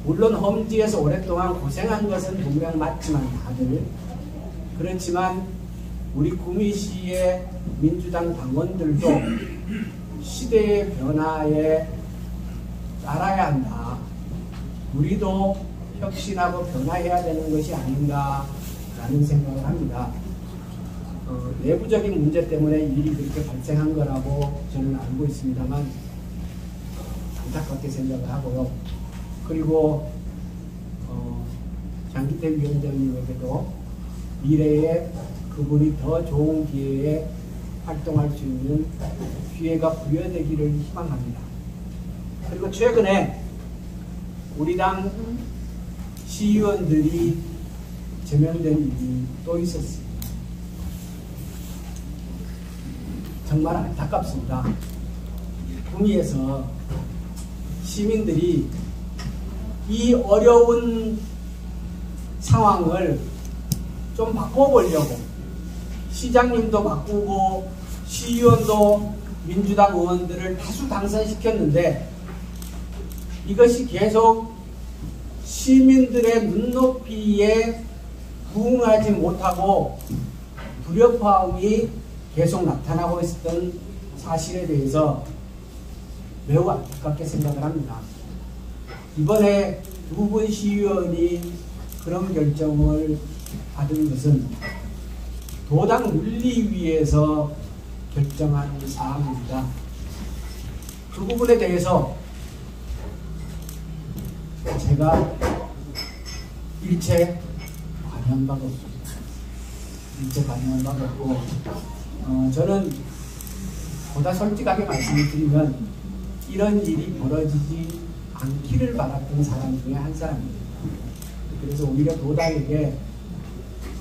물론 험지에서 오랫동안 고생한 것은 분명 맞지만 다들 그렇지만 우리 구미시의 민주당 당원들도 시대의 변화에 따라야 한다. 우리도 혁신하고 변화해야 되는 것이 아닌가라는 생각을 합니다. 내부적인 문제 때문에 일이 그렇게 발생한 거라고 저는 알고 있습니다만 안타깝게 생각을 하고요. 그리고 장기태 위원장님에게도 미래에 그분이 더 좋은 기회에 활동할 수 있는 기회가 부여되기를 희망합니다. 그리고 최근에 우리 당 시의원들이 제명된 일이 또 있었습니다. 정말 안타깝습니다. 구미에서 시민들이 이 어려운 상황을 좀 바꿔보려고 시장님도 바꾸고 시의원도 민주당 의원들을 다수 당선시켰는데 이것이 계속 시민들의 눈높이에 부응하지 못하고 불협화음이 계속 나타나고 있었던 사실에 대해서 매우 안타깝게 생각을 합니다. 이번에 두 분 시의원이 그런 결정을 받은 것은 도당 윤리위에서 결정한 사항입니다. 그 부분에 대해서 제가 일체 관여한 바가 없습니다. 일체 관여한 바가 없고 저는 보다 솔직하게 말씀을 드리면 이런 일이 벌어지지 않기를 바랐던 사람 중에 한 사람입니다. 그래서 오히려 도당에게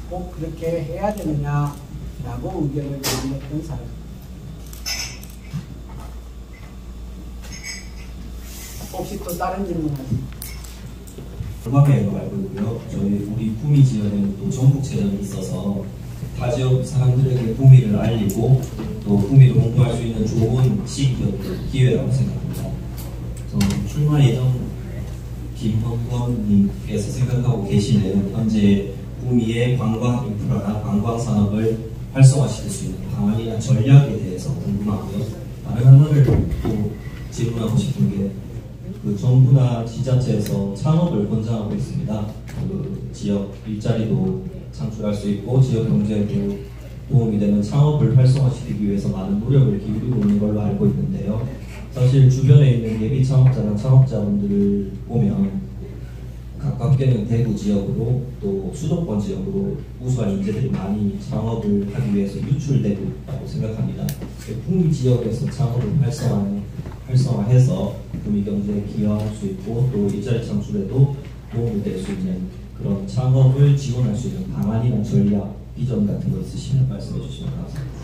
꼭 그렇게 해야 되느냐라고 의견을 제기했던 사람입니다. 혹시 또 다른 질문 하십니까? 얼마나 알고 있고요. 저희 우리 구미 지역에는 또 전국체전이 있어서 타 지역 사람들에게 구미를 알리고 또 구미를 홍보할 수 있는 좋은 시기였던 기회라고 생각합니다. 출마 예정 김헌권님께서 생각하고 계시는 현재 구미의 관광 인프라나 관광 산업을 활성화시킬 수 있는 방안이나 전략에 대해서 궁금하고요. 다른 하나를 또 질문하고 싶은 게 그 정부나 지자체에서 창업을 권장하고 있습니다. 그 지역 일자리도 창출할 수 있고 지역 경제에도 도움이 되는 창업을 활성화시키기 위해서 많은 노력을 기울이고 있는 걸로 알고 있는데요. 사실 주변에 있는 예비 창업자나 창업자분들을 보면 가깝게는 대구 지역으로 또 수도권 지역으로 우수한 인재들이 많이 창업을 하기 위해서 유출되고 있다고 생각합니다. 구미 지역에서 창업을 활성화해서 구미 경제에 기여할 수 있고 또 일자리 창출에도 도움이 될 수 있는 그런 창업을 지원할 수 있는 방안이나 전략, 비전 같은 거 있으시면 말씀해 주시면 감사합니다.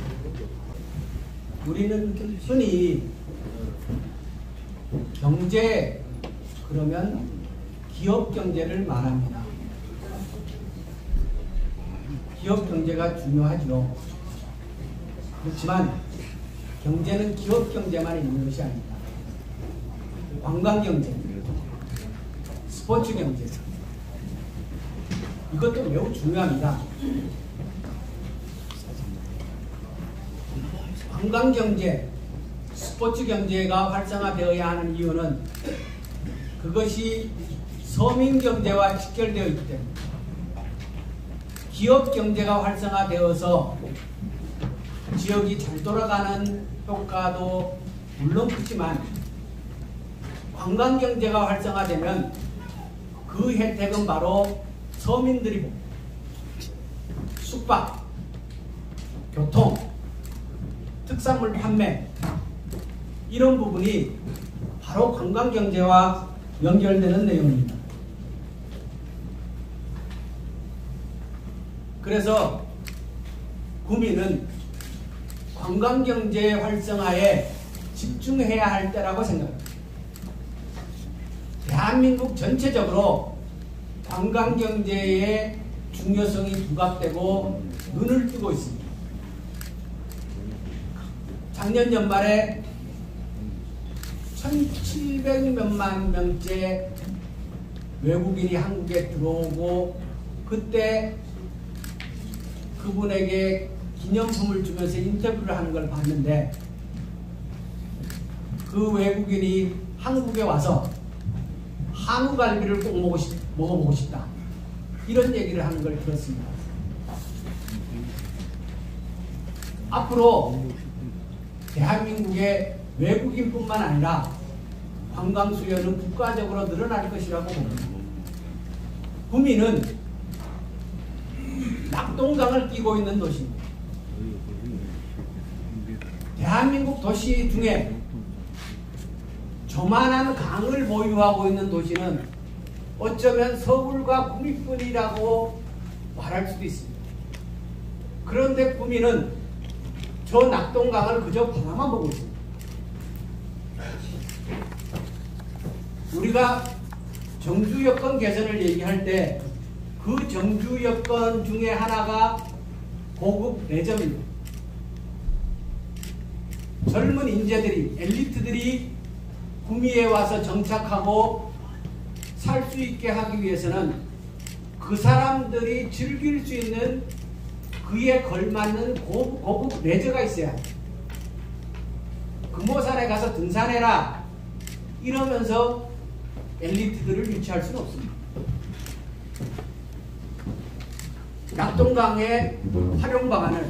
우리는 흔히 경제 그러면 기업 경제를 말합니다. 기업 경제가 중요하죠. 그렇지만 경제는 기업 경제만 있는 것이 아닙니다. 관광 경제, 스포츠 경제 이것도 매우 중요합니다. 관광 경제, 스포츠 경제가 활성화되어야 하는 이유는 그것이 서민 경제와 직결되어 있기 때문에 기업 경제가 활성화되어서 지역이 잘 돌아가는 효과도 물론 크지만 관광경제가 활성화되면 그 혜택은 바로 서민들이 숙박, 교통, 특산물 판매 이런 부분이 바로 관광경제와 연결되는 내용입니다. 그래서 구민은 관광경제 활성화에 집중해야 할 때라고 생각합니다. 대한민국 전체적으로 관광경제의 중요성이 부각되고 눈을 뜨고 있습니다. 작년 연말에 1,700몇만 명째 외국인이 한국에 들어오고 그때 그분에게 기념품을 주면서 인터뷰를 하는 걸 봤는데 그 외국인이 한국에 와서 한우갈비를 꼭 먹어보고 싶다 이런 얘기를 하는 걸 들었습니다. 앞으로 대한민국의 외국인뿐만 아니라 관광 수요는 국가적으로 늘어날 것이라고 봅니다. 구미는 낙동강을 끼고 있는 도시입니다. 대한민국 도시 중에 조만한 강을 보유하고 있는 도시는 어쩌면 서울과 구미뿐이라고 말할 수도 있습니다. 그런데 구미는 저 낙동강을 그저 바라만 보고 있습니다. 우리가 정주 여건 개선을 얘기할 때 그 정주 여건 중에 하나가 고급 매점입니다. 젊은 인재들이, 엘리트들이 구미에 와서 정착하고 살 수 있게 하기 위해서는 그 사람들이 즐길 수 있는 그에 걸맞는 고급 레저가 있어야 합니다. 금오산에 가서 등산해라 이러면서 엘리트들을 유치할 수는 없습니다. 낙동강의 활용 방안을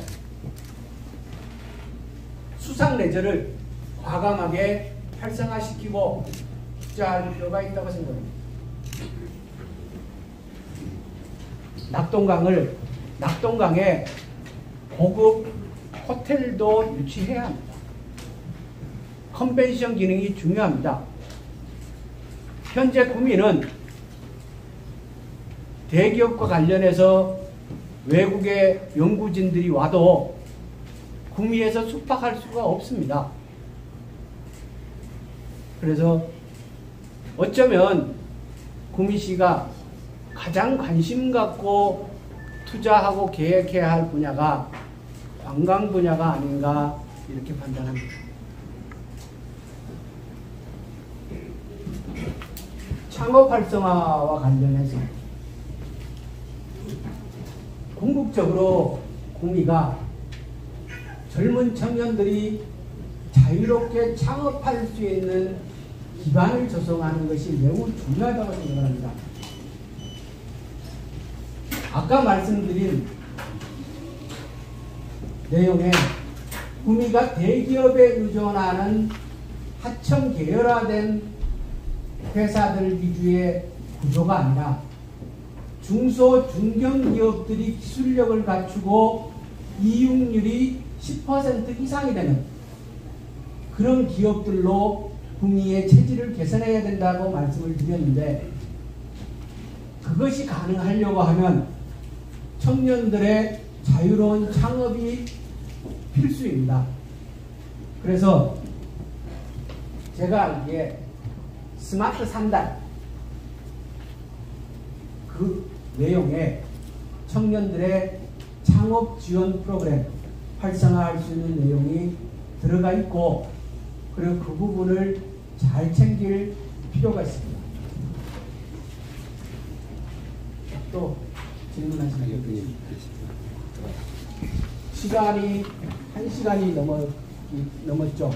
수상 레저를 과감하게 활성화시키고 투자할 필요가 있다고 생각합니다. 낙동강에 고급 호텔도 유치해야 합니다. 컨벤션 기능이 중요합니다. 현재 구미는 대기업과 관련해서 외국의 연구진들이 와도 구미에서 숙박할 수가 없습니다. 그래서 어쩌면 구미시가 가장 관심 갖고 투자하고 계획해야 할 분야가 관광 분야가 아닌가 이렇게 판단합니다. 창업 활성화와 관련해서 궁극적으로 구미가 젊은 청년들이 자유롭게 창업할 수 있는 기반을 조성하는 것이 매우 중요하다고 생각합니다. 아까 말씀드린 내용에 구미가 대기업에 의존하는 하청 계열화된 회사들 위주의 구조가 아니라 중소 중견기업들이 기술력을 갖추고 이익률이 10% 이상이 되는 그런 기업들로 구미의 체질을 개선해야 된다고 말씀을 드렸는데 그것이 가능하려고 하면 청년들의 자유로운 창업이 필수입니다. 그래서 제가 이게 스마트 산달 그 내용에 청년들의 창업 지원 프로그램 활성화할 수 있는 내용이 들어가 있고 그리고 그 부분을 잘 챙길 필요가 있습니다. 또 질문하시는 게 있습니다. 시간이 1시간이 넘었죠.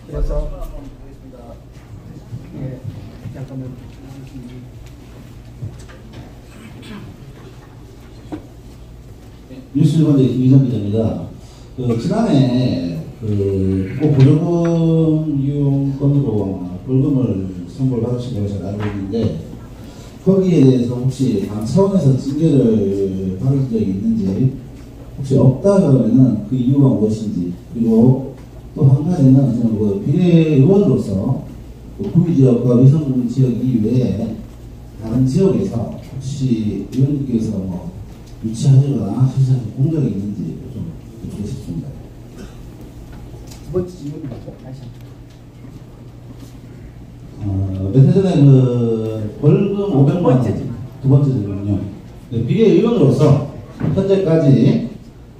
그래서 예, 잠깐만. 뉴스일보의 김희선 기자입니다. 지난해 꼭 보조금 이용권으로 벌금을 선고를 받으신 걸로 제가 알고 있는데, 거기에 대해서 혹시 당 차원에서 징계를 받은 적이 있는지, 혹시 없다 그러면은 그 이유가 무엇인지, 그리고 또 한 가지는 저는 비례의원으로서 구미지역과 위성지역 이외에 다른 지역에서 혹시 의원님께서 유치하시거나 실시하신 공적이 있는지 좀 듣고 싶습니다. 두 번째 질문 다시. 며칠 전에 벌금 500만 원, 두 번째 질문요. 비례의원으로서 현재까지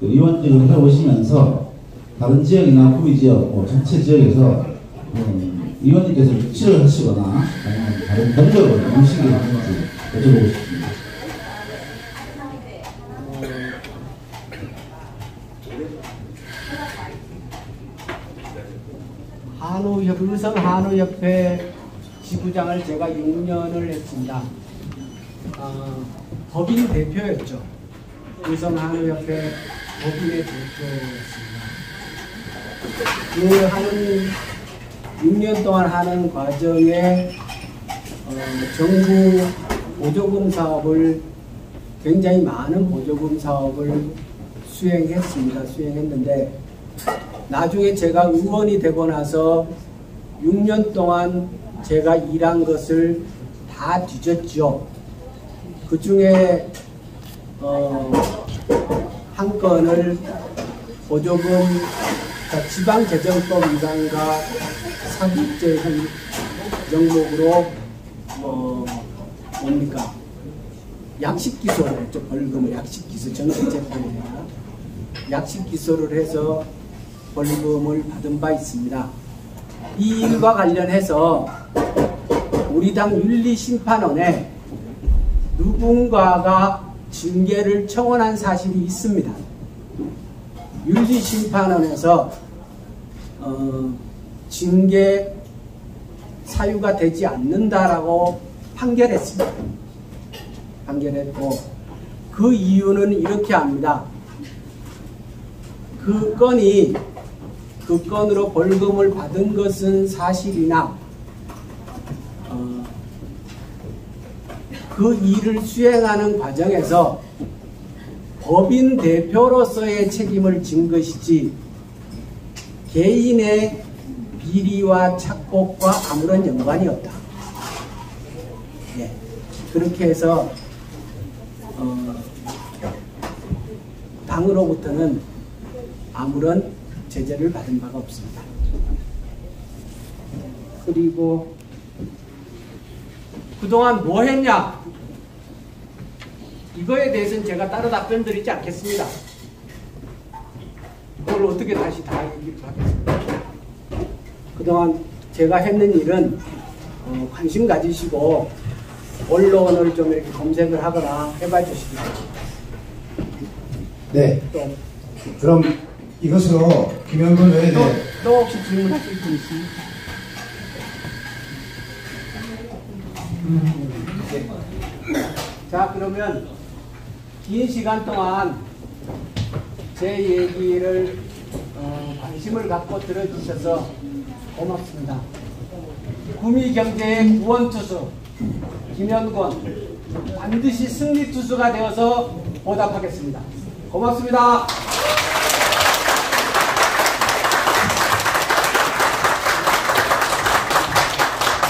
의원직을 해오시면서 다른 지역이나 구미지역, 전체 지역에서 의원님께서 유치를 하시거나 아니면 다른 공적을 음식이 하는지 여쭤보고 싶습니다. 의성 한우협회 지부장을 제가 6년을 했습니다. 법인 대표였죠. 의성 한우협회 법인의 대표였습니다. 그 하는 6년 동안 하는 과정에 정부 보조금 사업을, 굉장히 많은 보조금 사업을 수행했는데, 나중에 제가 의원이 되고 나서 6년 동안 제가 일한 것을 다 뒤졌죠. 그 중에 한 건을 보조금, 지방재정법 위반과 사기죄 명목으로 약식기소를 했죠. 벌금을 약식기소, 정식재판이니까 약식기소를 해서 벌금을 받은 바 있습니다. 이 일과 관련해서 우리 당 윤리심판원에 누군가가 징계를 청원한 사실이 있습니다. 윤리심판원에서 징계 사유가 되지 않는다라고 판결했습니다. 판결했고, 그 이유는 이렇게 합니다. 그 건으로 벌금을 받은 것은 사실이나 그 일을 수행하는 과정에서 법인 대표로서의 책임을 진 것이지 개인의 비리와 착복과 아무런 연관이 없다. 예, 그렇게 해서 당으로부터는 아무런 제재를 받은 바가 없습니다. 그리고 그동안 뭐 했냐? 이거에 대해서는 제가 따로 답변 드리지 않겠습니다. 그걸 어떻게 다시 다 얘기를 하겠습니다. 그동안 제가 했는 일은 관심 가지시고 언론을 좀 이렇게 검색을 하거나 해봐 주시기 바랍니다. 네. 그럼 이것으로 김영건 의원에 또 혹시 질문하실 분 있습니까? 네. 자, 그러면 긴 시간 동안 제 얘기를 관심을 갖고 들어주셔서 고맙습니다. 구미경제의 구원투수 김현권, 반드시 승리투수가 되어서 보답하겠습니다. 고맙습니다.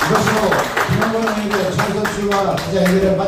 이것으로 김영건 의원의 총선 출마 기자회견을